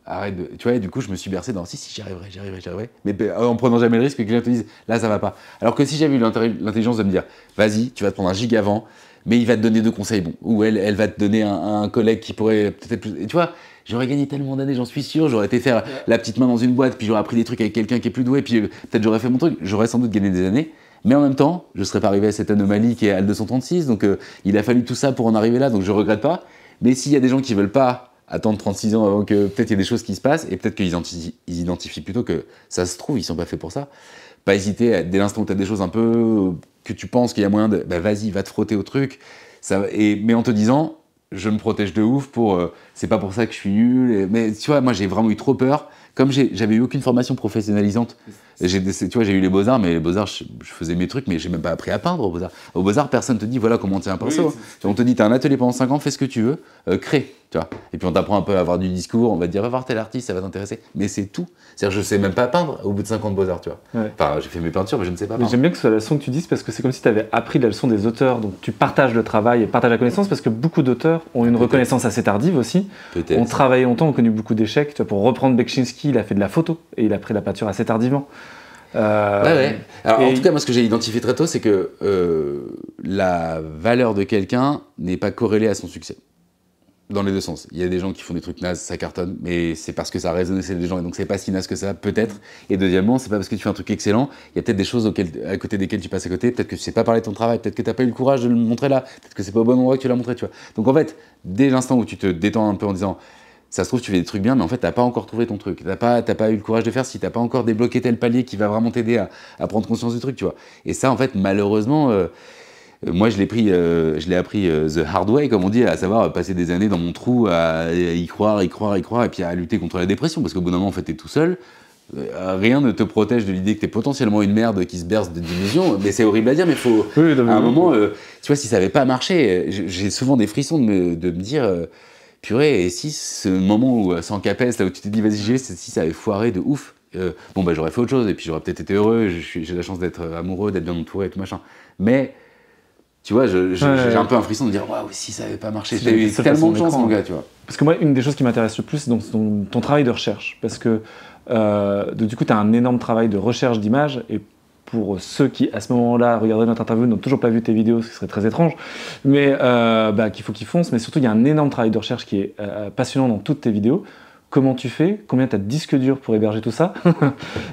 [SPEAKER 2] arrête de... Tu vois, et du coup, je me suis bercé dans, si, j'y arriverai. Mais en prenant jamais le risque que quelqu'un te dise, là, ça va pas. Alors que si j'avais eu l'intelligence de me dire, vas-y, tu vas te prendre un giga avant, mais il va te donner 2 conseils bons. Ou elle va te donner un collègue qui pourrait peut-être plus... Et tu vois, j'aurais gagné tellement d'années, j'en suis sûr. J'aurais été faire la petite main dans une boîte, puis j'aurais appris des trucs avec quelqu'un qui est plus doué, puis peut-être j'aurais fait mon truc. J'aurais sans doute gagné des années. Mais en même temps, je serais pas arrivé à cette anomalie qui est AL 236. Donc il a fallu tout ça pour en arriver là, donc je regrette pas. Mais s'il y a des gens qui veulent pas attendre 36 ans avant que peut-être il y ait des choses qui se passent, et peut-être qu'ils identifient plutôt que ça se trouve, ils sont pas faits pour ça. Pas hésiter, dès l'instant où tu as des choses un peu que tu penses qu'il y a moyen de... Bah vas-y, va te frotter au truc. Mais en te disant, je me protège de ouf pour... c'est pas pour ça que je suis nul. Mais tu vois, moi j'ai vraiment eu trop peur. Comme j'avais eu aucune formation professionnalisante, tu vois, j'ai eu les Beaux-Arts, mais les Beaux-Arts, je faisais mes trucs, mais j'ai même pas appris à peindre aux Beaux-Arts. Aux Beaux-Arts, personne te dit, voilà comment on tient un pinceau. Oui, on te dit, t'as un atelier pendant 5 ans, fais ce que tu veux, crée. Tu vois. Et puis on t'apprend un peu à avoir du discours, on va te dire, va voir tel artiste, ça va t'intéresser. Mais c'est tout. C'est-à-dire, je sais même pas peindre au bout de 5 ans de Beaux-Arts, tu vois. Ouais. Enfin, j'ai fait mes peintures, mais je ne sais pas peindre.
[SPEAKER 1] J'aime bien que ce soit la leçon que tu dises, parce que c'est comme si tu avais appris la leçon des auteurs. Donc tu partages le travail et partages la connaissance, parce que beaucoup d'auteurs ont une reconnaissance assez tardive aussi. Ont travaillé longtemps, ont connu beaucoup d'échecs. Tu vois, pour reprendre Bekchinski, il a fait de la photo et il a pris la peinture assez tardivement.
[SPEAKER 2] Ouais. Alors, en tout cas, moi, ce que j'ai identifié très tôt, c'est que la valeur de quelqu'un n'est pas corrélée à son succès. Dans les deux sens. Il y a des gens qui font des trucs nazes, ça cartonne, mais c'est parce que ça a résonné chez les gens, et donc c'est pas si naze que ça, peut-être. Et deuxièmement, c'est pas parce que tu fais un truc excellent, il y a peut-être des choses à côté desquelles tu passes à côté, peut-être que tu sais pas parler de ton travail, peut-être que t'as pas eu le courage de le montrer là, peut-être que c'est pas au bon endroit que tu l'as montré, tu vois. Donc en fait, dès l'instant où tu te détends un peu en disant, ça se trouve, tu fais des trucs bien, mais en fait, t'as pas encore trouvé ton truc. T'as pas eu le courage de faire si t'as pas encore débloqué tel palier qui va vraiment t'aider à prendre conscience du truc, tu vois. Et ça, en fait, malheureusement, moi, je l'ai appris the hard way, comme on dit, à savoir passer des années dans mon trou à y croire, et puis à lutter contre la dépression, parce qu'au bout d'un moment, en fait, t'es tout seul. Rien ne te protège de l'idée que t'es potentiellement une merde qui se berce d'illusions, mais c'est horrible à dire, mais faut... Oui, à un moment, tu vois, si ça avait pas marché, j'ai souvent des frissons de me dire... purée, et si ce moment où, sans capes, là où tu t'es dit vas-y j'y vais, si ça avait foiré de ouf, bon, bah, j'aurais fait autre chose, et puis j'aurais peut-être été heureux, j'ai la chance d'être amoureux, d'être bien entouré et tout machin. Mais, tu vois, j'ai un peu un frisson de dire, waouh, si ça avait pas marché, j'ai eu tellement de chance, mon gars, tu vois.
[SPEAKER 1] Parce que moi, une des choses qui m'intéresse le plus, c'est dans ton travail de recherche. Parce que, du coup, tu as un énorme travail de recherche d'images, et pour ceux qui, à ce moment-là, regardaient notre interview, n'ont toujours pas vu tes vidéos, ce qui serait très étrange, mais qu'il faut qu'ils foncent. Mais surtout, il y a un énorme travail de recherche qui est passionnant dans toutes tes vidéos. Comment tu fais? Combien tu as de disques durs pour héberger tout ça?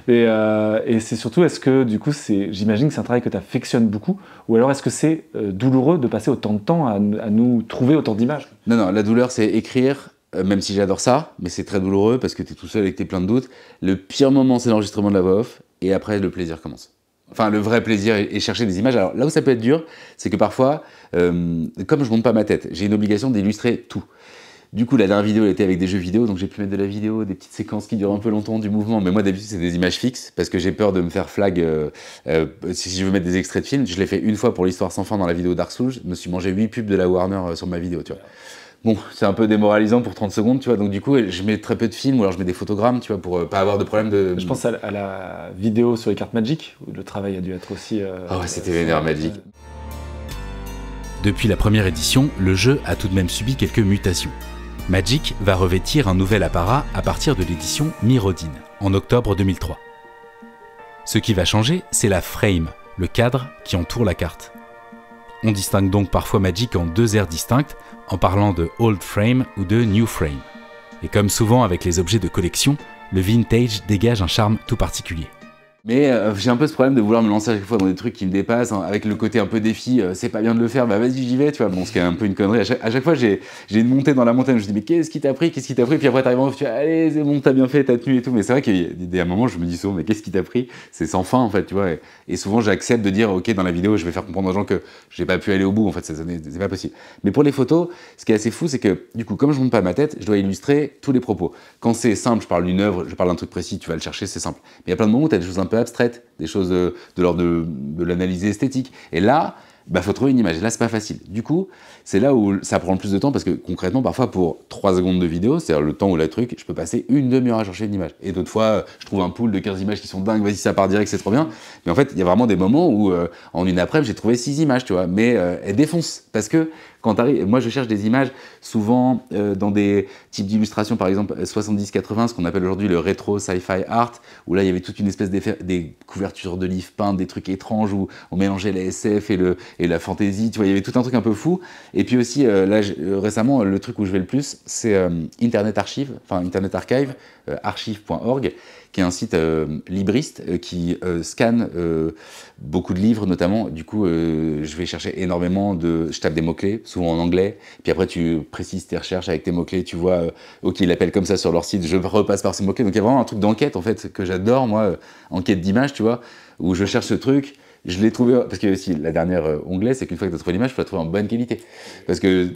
[SPEAKER 1] Et c'est surtout, est-ce que, du coup, j'imagine que c'est un travail que tu affectionnes beaucoup, ou alors est-ce que c'est douloureux de passer autant de temps à nous trouver autant d'images?
[SPEAKER 2] Non, la douleur, c'est écrire, même si j'adore ça, mais c'est très douloureux parce que tu es tout seul et que tu es plein de doutes. Le pire moment, c'est l'enregistrement de la voix off, et après, le plaisir commence. Enfin, le vrai plaisir est chercher des images. Alors là où ça peut être dur, c'est que parfois, comme je monte pas ma tête, j'ai une obligation d'illustrer tout. Du coup, la dernière vidéo, elle était avec des jeux vidéo, donc j'ai pu mettre de la vidéo, des petites séquences qui durent un peu longtemps, du mouvement. Mais moi, d'habitude, c'est des images fixes, parce que j'ai peur de me faire flag si je veux mettre des extraits de films. Je l'ai fait une fois pour l'Histoire sans fin dans la vidéo Dark Souls. Je me suis mangé 8 pubs de la Warner sur ma vidéo, tu vois. Bon, c'est un peu démoralisant pour 30 secondes, tu vois. Donc du coup, je mets très peu de films, ou alors je mets des photogrammes, tu vois, pour pas avoir de problème de...
[SPEAKER 1] Je pense à la vidéo sur les cartes Magic, où le travail a dû être aussi...
[SPEAKER 2] Ah ouais, c'était vénère Magic.
[SPEAKER 3] Depuis la première édition, le jeu a tout de même subi quelques mutations. Magic va revêtir un nouvel apparat à partir de l'édition Mirrodin, en octobre 2003. Ce qui va changer, c'est la frame, le cadre qui entoure la carte. On distingue donc parfois Magic en deux aires distinctes, en parlant de Old Frame ou de New Frame. Et comme souvent avec les objets de collection, le vintage dégage un charme tout particulier.
[SPEAKER 2] Mais j'ai un peu ce problème de vouloir me lancer à chaque fois dans des trucs qui me dépassent, hein, avec le côté un peu défi, c'est pas bien de le faire, bah vas-y j'y vais, tu vois, bon ce qui est un peu une connerie, à chaque fois j'ai une montée dans la montagne, je me dis mais qu'est-ce qui t'a pris, puis après t'arrives en haut, tu dis allez c'est bon, t'as bien fait, t'as tenu et tout, mais c'est vrai qu'il y a un moment je me dis souvent mais qu'est-ce qui t'a pris, c'est sans fin en fait, tu vois, et souvent j'accepte de dire ok dans la vidéo je vais faire comprendre aux gens que j'ai pas pu aller au bout, en fait c'est pas possible. Mais pour les photos, ce qui est assez fou c'est que du coup comme je monte pas ma tête, je dois illustrer tous les propos. Quand c'est simple, je parle d'une œuvre, je parle d'un truc précis, tu vas le chercher, c'est simple. Mais il y a plein de moments où t'as des choses un peu abstraites, des choses de l'ordre de l'analyse esthétique. Et là, bah, faut trouver une image. Et là, c'est pas facile. Du coup, c'est là où ça prend le plus de temps parce que concrètement, parfois, pour 3 secondes de vidéo, c'est-à-dire le temps où le truc, je peux passer une demi-heure à chercher une image. Et d'autres fois, je trouve un pool de 15 images qui sont dingues, vas-y, ça part direct, c'est trop bien. Mais en fait, il y a vraiment des moments où, en une après-midi, j'ai trouvé 6 images, tu vois. Mais elles défoncent. Parce que quand t'arrives, moi, je cherche des images souvent dans des types d'illustrations, par exemple 70-80, ce qu'on appelle aujourd'hui le rétro sci-fi art, où là, il y avait toute une espèce des couvertures de livres peints, des trucs étranges où on mélangeait la SF et la fantasy, tu vois, il y avait tout un truc un peu fou. Et puis aussi, là, récemment, le truc où je vais le plus, c'est Internet Archive, archive.org, qui est un site libriste qui scanne beaucoup de livres notamment. Du coup, je vais chercher énormément je tape des mots-clés, souvent en anglais, puis après tu précises tes recherches avec tes mots-clés, tu vois, ok, ils l'appellent comme ça sur leur site, je repasse par ces mots-clés. Donc il y a vraiment un truc d'enquête en fait que j'adore, moi, enquête d'image, tu vois, où je cherche ce truc. Je l'ai trouvé, parce que aussi, la dernière onglet, c'est qu'une fois que tu as trouvé l'image, il faut la trouver en bonne qualité. Parce que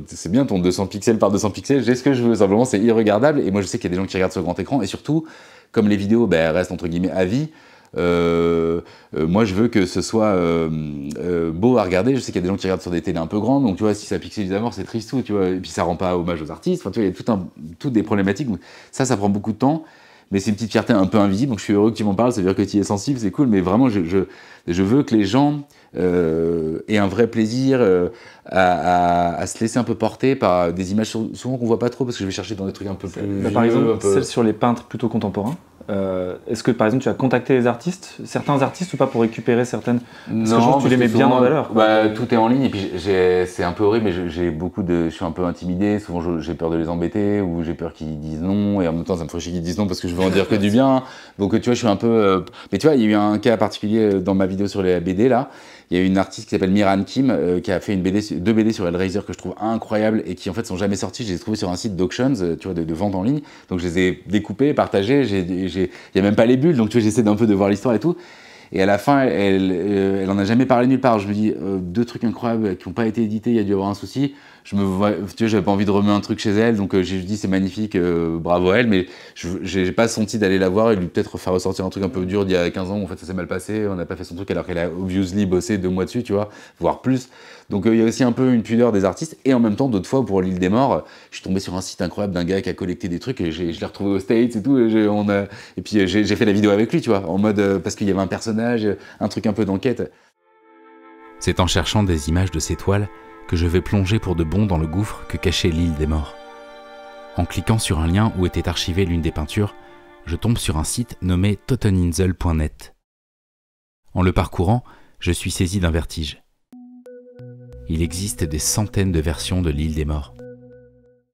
[SPEAKER 2] c'est bien ton 200 pixels par 200 pixels, j'ai ce que je veux, simplement c'est irregardable. Et moi je sais qu'il y a des gens qui regardent sur grand écran, et surtout, comme les vidéos restent entre guillemets à vie, moi je veux que ce soit beau à regarder. Je sais qu'il y a des gens qui regardent sur des télés un peu grandes, donc tu vois, si ça pixelise à mort, c'est triste tout, tu vois, et puis ça rend pas hommage aux artistes, enfin tu vois, il y a toutes des problématiques, ça prend beaucoup de temps. Mais c'est une petite fierté un peu invisible, donc je suis heureux que tu m'en parles, ça veut dire que tu y es sensible, c'est cool, mais vraiment je veux que les gens aient un vrai plaisir à se laisser un peu porter par des images souvent qu'on voit pas trop, parce que je vais chercher dans des trucs un peu plus vieux,
[SPEAKER 1] par exemple, celles sur les peintres plutôt contemporains. Est-ce que par exemple tu as contacté les artistes, certains artistes ou pas, pour récupérer certaines? Parce que je pense que tu les mets bien en valeur.
[SPEAKER 2] Tout est en ligne, et puis c'est un peu horrible, mais je suis un peu intimidé, souvent j'ai peur de les embêter, ou j'ai peur qu'ils disent non, et en même temps ça me ferait chier qu'ils disent non parce que je veux en dire que du bien. Donc tu vois, je suis un peu... Mais tu vois, il y a eu un cas particulier dans ma vidéo sur les BD là. Il y a une artiste qui s'appelle Miran Kim qui a fait deux BD sur Hellraiser que je trouve incroyables et qui en fait sont jamais sorties. Je les ai trouvées sur un site d'auctions, tu vois, de vente en ligne. Donc je les ai découpées, partagées. Il y a même pas les bulles, donc tu vois, j'essaie d'un peu de voir l'histoire et tout. Et à la fin, elle en a jamais parlé nulle part. Je me dis, 2 trucs incroyables qui n'ont pas été édités, il y a dû y avoir un souci. Tu vois, j'avais pas envie de remettre un truc chez elle, donc j'ai dit c'est magnifique, bravo à elle, mais j'ai pas senti d'aller la voir et lui peut-être faire ressortir un truc un peu dur d'il y a 15 ans où en fait ça s'est mal passé, on n'a pas fait son truc alors qu'elle a obviously bossé 2 mois dessus, tu vois, voire plus. Donc il y a aussi un peu une pudeur des artistes, et en même temps, d'autres fois, pour l'île des morts, je suis tombé sur un site incroyable d'un gars qui a collecté des trucs, et je l'ai retrouvé aux States et tout, et puis j'ai fait la vidéo avec lui, tu vois, en mode, parce qu'il y avait un personnage, un truc un peu d'enquête.
[SPEAKER 3] C'est en cherchant des images de ces toiles que je vais plonger pour de bon dans le gouffre que cachait l'île des morts. En cliquant sur un lien où était archivée l'une des peintures, je tombe sur un site nommé toteninsel.net. En le parcourant, je suis saisi d'un vertige. Il existe des centaines de versions de l'île des morts.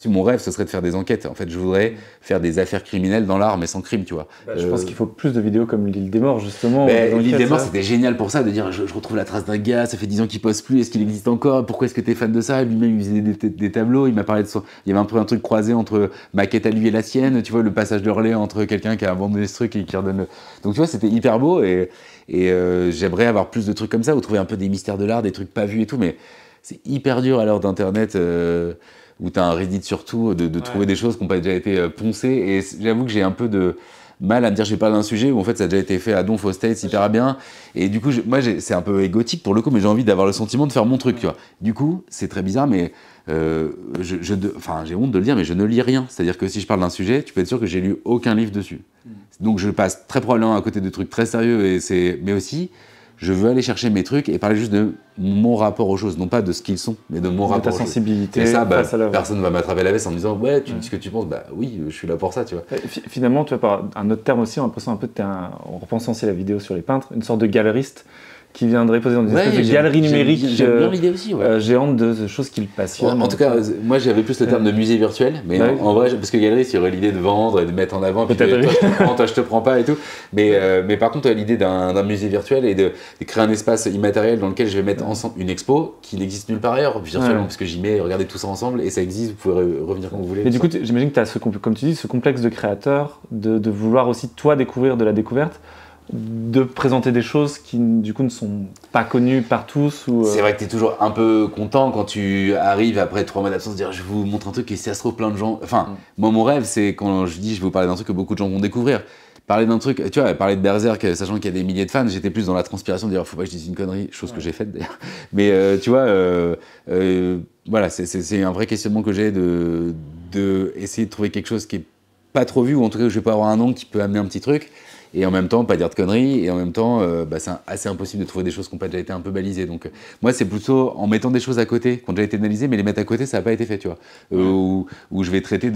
[SPEAKER 2] Mon rêve, ce serait de faire des enquêtes. En fait, je voudrais faire des affaires criminelles dans l'art, mais sans crime, tu vois.
[SPEAKER 1] Je pense qu'il faut plus de vidéos comme l'île des morts, justement.
[SPEAKER 2] L'île des morts, c'était génial pour ça, de dire, je retrouve la trace d'un gars, ça fait 10 ans qu'il pose plus, est-ce qu'il existe encore? Pourquoi est-ce que t'es fan de ça? Lui-même, il faisait des tableaux, il m'a parlé de son... Il y avait un peu un truc croisé entre ma quête à lui et la sienne, tu vois, le passage de relais entre quelqu'un qui a abandonné ce truc et qui redonne le... Donc, tu vois, c'était hyper beau, et j'aimerais avoir plus de trucs comme ça, ou trouver un peu des mystères de l'art, des trucs pas vus et tout, mais c'est hyper dur à l'heure d'Internet... où tu as un Reddit surtout, de trouver des choses qui n'ont pas déjà été poncées. Et j'avoue que j'ai un peu de mal à me dire, je parle d'un sujet où en fait ça a déjà été fait à donf aux States hyper bien. Et du coup, c'est un peu égotique pour le coup, mais j'ai envie d'avoir le sentiment de faire mon truc, tu vois. Du coup, c'est très bizarre, mais j'ai honte de le dire, mais je ne lis rien. C'est-à-dire que si je parle d'un sujet, tu peux être sûr que j'ai lu aucun livre dessus. Donc je passe très probablement à côté de trucs très sérieux, mais aussi... Je veux aller chercher mes trucs et parler juste de mon rapport aux choses, non pas de ce qu'ils sont, mais de mon rapport aux choses.
[SPEAKER 1] Ta sensibilité.
[SPEAKER 2] Et ça, personne ne va m'attraper la veste en me disant « Ouais, tu dis ce que tu penses ». Bah oui, je suis là pour ça, tu vois.
[SPEAKER 1] Finalement, tu vois, par un autre terme aussi, on a l'impression un peu que en repensant aussi à la vidéo sur les peintres, une sorte de galeriste qui viendrait poser dans une espèce de galerie numérique géante de choses qui le passionnent.
[SPEAKER 2] En tout cas, moi j'avais plus le terme de musée virtuel, mais en vrai, parce que galerie, il y aurait l'idée de vendre et de mettre en avant, puis toi je te prends pas et tout. Mais par contre, l'idée d'un musée virtuel et de créer un espace immatériel dans lequel je vais mettre ensemble une expo qui n'existe nulle part ailleurs, virtuellement, parce que j'y mets, regardez tout ça ensemble et ça existe, vous pouvez revenir quand vous voulez.
[SPEAKER 1] Mais du coup, j'imagine que tu as, comme tu dis, ce complexe de créateur, de vouloir aussi toi découvrir de la découverte, de présenter des choses qui du coup ne sont pas connues par tous
[SPEAKER 2] C'est vrai que tu es toujours un peu content quand tu arrives après 3 mois d'absence de dire je vous montre un truc et si ça se trouve plein de gens... Enfin, moi mon rêve c'est quand je dis je vais vous parler d'un truc que beaucoup de gens vont découvrir. Parler d'un truc, tu vois, parler de Berserk, sachant qu'il y a des milliers de fans, j'étais plus dans la transpiration de dire faut pas que je dise une connerie, chose que j'ai faite d'ailleurs. Mais tu vois, voilà, c'est un vrai questionnement que j'ai de essayer de trouver quelque chose qui est pas trop vu, ou en tout cas où je vais pas avoir un angle qui peut amener un petit truc. Et en même temps, pas dire de conneries, et en même temps, c'est assez impossible de trouver des choses qui n'ont pas déjà été un peu balisées. Donc, moi, c'est plutôt en mettant des choses à côté, qui ont déjà été analysées, mais les mettre à côté, ça n'a pas été fait, tu vois. Où je vais traiter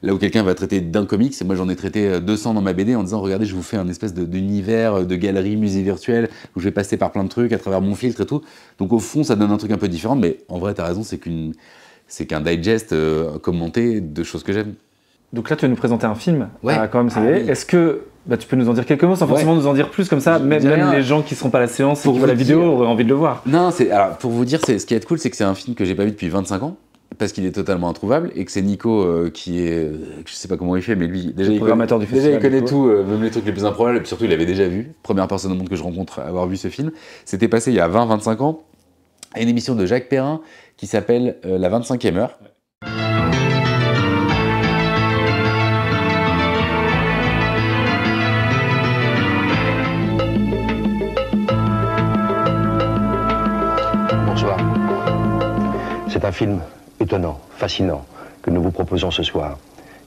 [SPEAKER 2] là où quelqu'un va traiter d'un comics, moi j'en ai traité 200 dans ma BD en disant, regardez, je vous fais un espèce d'univers, de galerie, musée virtuel, où je vais passer par plein de trucs à travers mon filtre et tout. Donc, au fond, ça donne un truc un peu différent, mais en vrai, t'as raison, c'est qu'un digest commenté de choses que j'aime.
[SPEAKER 1] Donc là, tu vas nous présenter un film, quand même, oui. Est-ce que tu peux nous en dire quelques mots sans forcément nous en dire plus, comme ça, même les gens qui ne seront pas à la séance et qui voient la vidéo auraient envie de le voir.
[SPEAKER 2] Non, alors pour vous dire, ce qui est cool, c'est que c'est un film que j'ai pas vu depuis 25 ans, parce qu'il est totalement introuvable, et que c'est Nico qui est, je sais pas comment il fait, mais lui, déjà il connaît tout, même les trucs les plus improbables, et puis surtout il avait déjà vu, première personne au monde que je rencontre à avoir vu ce film. C'était passé il y a 20-25 ans, à une émission de Jacques Perrin qui s'appelle La 25e heure.
[SPEAKER 4] C'est un film étonnant, fascinant, que nous vous proposons ce soir.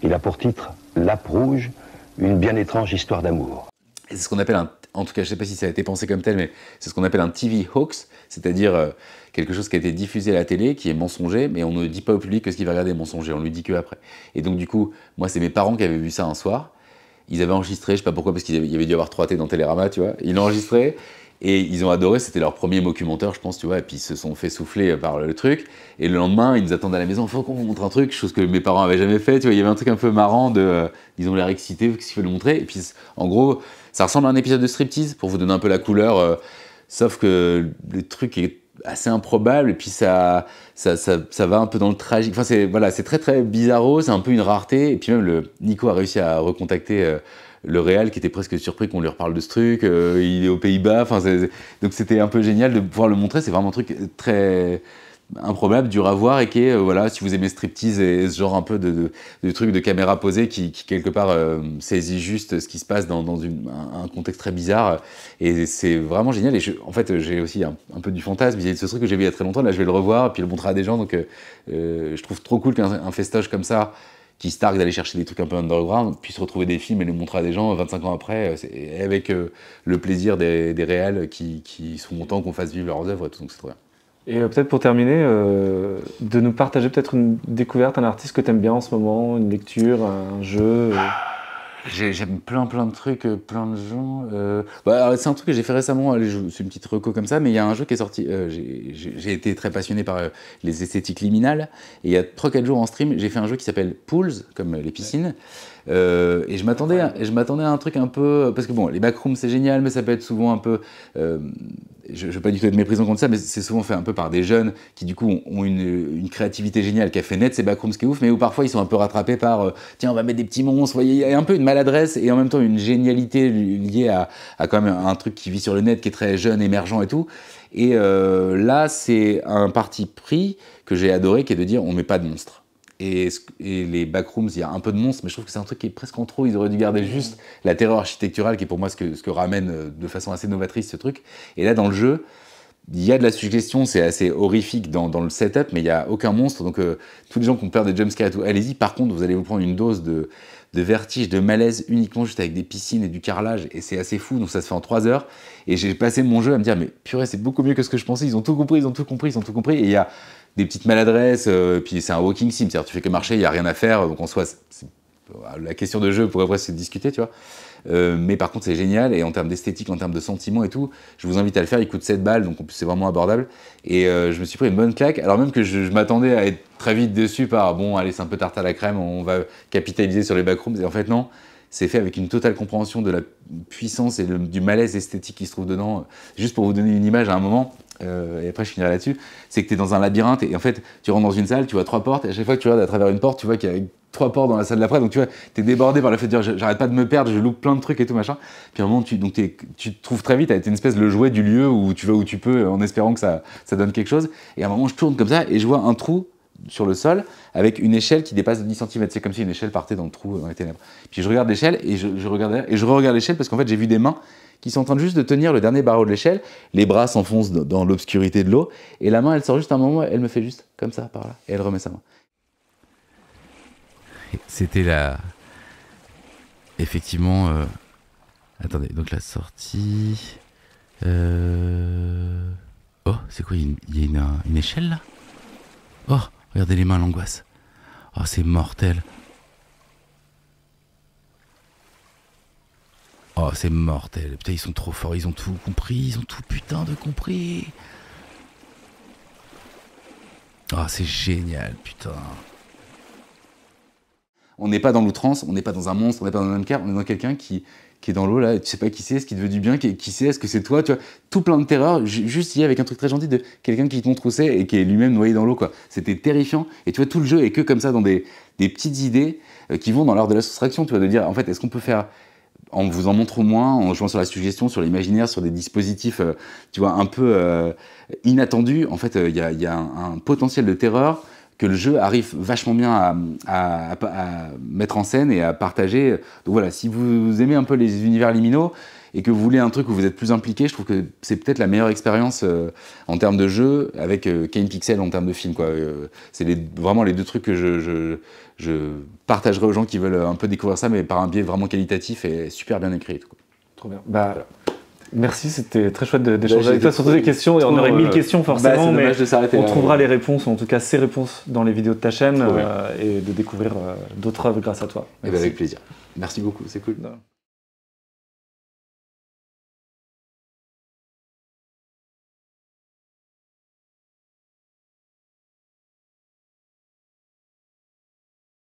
[SPEAKER 4] Il a pour titre « Lape rouge, une bien étrange histoire d'amour ».
[SPEAKER 2] C'est ce qu'on appelle en tout cas, je ne sais pas si ça a été pensé comme tel, mais c'est ce qu'on appelle un TV hoax, c'est-à-dire quelque chose qui a été diffusé à la télé, qui est mensonger, mais on ne dit pas au public que ce qu'il va regarder est mensonger, on lui dit qu'après. Et donc du coup, moi c'est mes parents qui avaient vu ça un soir, ils avaient enregistré, je ne sais pas pourquoi, parce qu'il y avait dû avoir 3T dans Télérama, tu vois, ils l'ont enregistré, et ils ont adoré, c'était leur premier documentaire, je pense, tu vois, et puis ils se sont fait souffler par le truc, et le lendemain, ils nous attendent à la maison, faut qu'on vous montre un truc, chose que mes parents avaient jamais fait, tu vois, il y avait un truc un peu marrant ils ont l'air excités, qu'est-ce qu'il faut le montrer, et puis en gros, ça ressemble à un épisode de striptease, pour vous donner un peu la couleur, sauf que le truc est assez improbable, et puis ça va un peu dans le tragique, enfin c'est très très bizarro, c'est un peu une rareté, et puis même Nico a réussi à recontacter le réal qui était presque surpris qu'on lui reparle de ce truc, il est aux Pays-Bas, donc c'était un peu génial de pouvoir le montrer. C'est vraiment un truc très improbable, dur à voir, et qui est, voilà, si vous aimez striptease et ce genre un peu de truc de caméra posée qui quelque part saisit juste ce qui se passe dans un contexte très bizarre, et c'est vraiment génial. Et en fait, j'ai aussi un peu du fantasme vis-à-vis de ce truc que j'ai vu il y a très longtemps. Là, je vais le revoir, puis le montrer à des gens, donc je trouve trop cool qu'un festoche comme ça, qui se targue d'aller chercher des trucs un peu underground, puisse retrouver des films et les montrer à des gens 25 ans après, avec le plaisir des réals qui sont contents qu'on fasse vivre leurs œuvres, et tout, donc c'est trop bien.
[SPEAKER 1] Et peut-être pour terminer, de nous partager peut-être une découverte, un artiste que tu aimes bien en ce moment, une lecture, un jeu.
[SPEAKER 2] J'aime plein de trucs, plein de gens. C'est un truc que j'ai fait récemment, c'est une petite reco comme ça, mais il y a un jeu qui est sorti. J'ai été très passionné par les esthétiques liminales, et il y a 3-4 jours en stream, j'ai fait un jeu qui s'appelle Pools, comme les piscines. Et je m'attendais à un truc un peu, parce que bon, les backrooms c'est génial, mais ça peut être souvent un peu, je veux pas du tout être méprisant contre ça, mais c'est souvent fait un peu par des jeunes qui du coup ont une créativité géniale, qui a fait naître ces backrooms, ce qui est ouf, mais où parfois ils sont un peu rattrapés par tiens, on va mettre des petits monstres. Il y a un peu une maladresse et en même temps une génialité liée à quand même un truc qui vit sur le net, qui est très jeune, émergent et tout. Et là, c'est un parti pris que j'ai adoré, qui est de dire on met pas de monstres. Et les backrooms, il y a un peu de monstres, mais je trouve que c'est un truc qui est presque en trop. Ils auraient dû garder juste la terreur architecturale, qui est pour moi ce que ramène de façon assez novatrice ce truc. Et là, dans le jeu, il y a de la suggestion, c'est assez horrifique dans le setup, mais il n'y a aucun monstre. Donc, tous les gens qui ont peur des jumpscares et tout, allez-y. Par contre, vous allez vous prendre une dose de vertige, de malaise, uniquement juste avec des piscines et du carrelage. Et c'est assez fou, donc ça se fait en 3 heures. Et j'ai passé mon jeu à me dire, mais purée, c'est beaucoup mieux que ce que je pensais. Ils ont tout compris. Et il y a des petites maladresses, puis c'est un walking sim, c'est-à-dire tu fais que marcher, il n'y a rien à faire, donc en soi, la question de jeu pourrait presque se discuter, tu vois. Mais par contre, c'est génial, et en termes d'esthétique, en termes de sentiments et tout, je vous invite à le faire, il coûte 7 balles, donc c'est vraiment abordable. Et je me suis pris une bonne claque, alors même que je m'attendais à être très vite déçu par, bon, allez, c'est un peu tarte à la crème, on va capitaliser sur les backrooms, et en fait, non. C'est fait avec une totale compréhension de la puissance et du malaise esthétique qui se trouve dedans. Juste pour vous donner une image à un moment, et après je finirai là-dessus, c'est que tu es dans un labyrinthe et en fait tu rentres dans une salle, tu vois 3 portes, et à chaque fois que tu regardes à travers une porte, tu vois qu'il y a 3 portes dans la salle d'après, donc tu vois, tu es débordé par le fait de dire j'arrête pas de me perdre, je loupe plein de trucs et tout machin. Puis à un moment, tu te trouves très vite à être une espèce de le jouet du lieu où tu vas où tu peux en espérant que ça donne quelque chose. Et à un moment, je tourne comme ça et je vois un trou sur le sol avec une échelle qui dépasse de 10 cm. C'est comme si une échelle partait dans le trou, dans les ténèbres. Puis je regarde l'échelle et je re-regarde l'échelle parce qu'en fait j'ai vu des mains qui sont en train juste de tenir le dernier barreau de l'échelle, les bras s'enfoncent dans l'obscurité de l'eau, et la main elle sort juste un moment, elle me fait juste comme ça par là, et elle remet sa main.
[SPEAKER 3] C'était la... Effectivement... Attendez, donc la sortie... Oh, c'est quoi, il y a une échelle là? Oh, regardez les mains, l'angoisse. Oh, c'est mortel. Oh, c'est mortel. Putain, ils sont trop forts, ils ont tout compris, ils ont tout putain de compris. Oh, c'est génial, putain.
[SPEAKER 2] On n'est pas dans l'outrance, on n'est pas dans un monstre, on n'est pas dans un uncar, on est dans quelqu'un qui est dans l'eau là, tu sais pas qui c'est, est-ce qu'il te veut du bien, qui c'est, est-ce que c'est toi, tu vois, tout plein de terreur, juste avec un truc très gentil de quelqu'un qui te troussait et qui est lui-même noyé dans l'eau, quoi. C'était terrifiant, et tu vois, tout le jeu est que comme ça, dans des petites idées qui vont dans l'art de la soustraction, tu vois, de dire, en fait, est-ce qu'on peut faire, en vous en montrant moins, en jouant sur la suggestion, sur l'imaginaire, sur des dispositifs, tu vois, un peu inattendus, en fait, il y a un potentiel de terreur que le jeu arrive vachement bien à mettre en scène et à partager. Donc voilà, si vous aimez un peu les univers liminaux et que vous voulez un truc où vous êtes plus impliqué, je trouve que c'est peut-être la meilleure expérience en termes de jeu avec Kane Pixel en termes de film, quoi. C'est vraiment les deux trucs que je partagerai aux gens qui veulent un peu découvrir ça, mais par un biais vraiment qualitatif et super bien écrit. Tout, quoi.
[SPEAKER 1] Trop bien. Voilà. Merci, c'était très chouette d'échanger avec toi sur toutes les questions, et on aurait 1000 questions forcément, mais on trouvera les réponses, ou en tout cas ces réponses dans les vidéos de ta chaîne, et de découvrir d'autres œuvres grâce à toi.
[SPEAKER 2] Et avec plaisir. Merci beaucoup, c'est cool.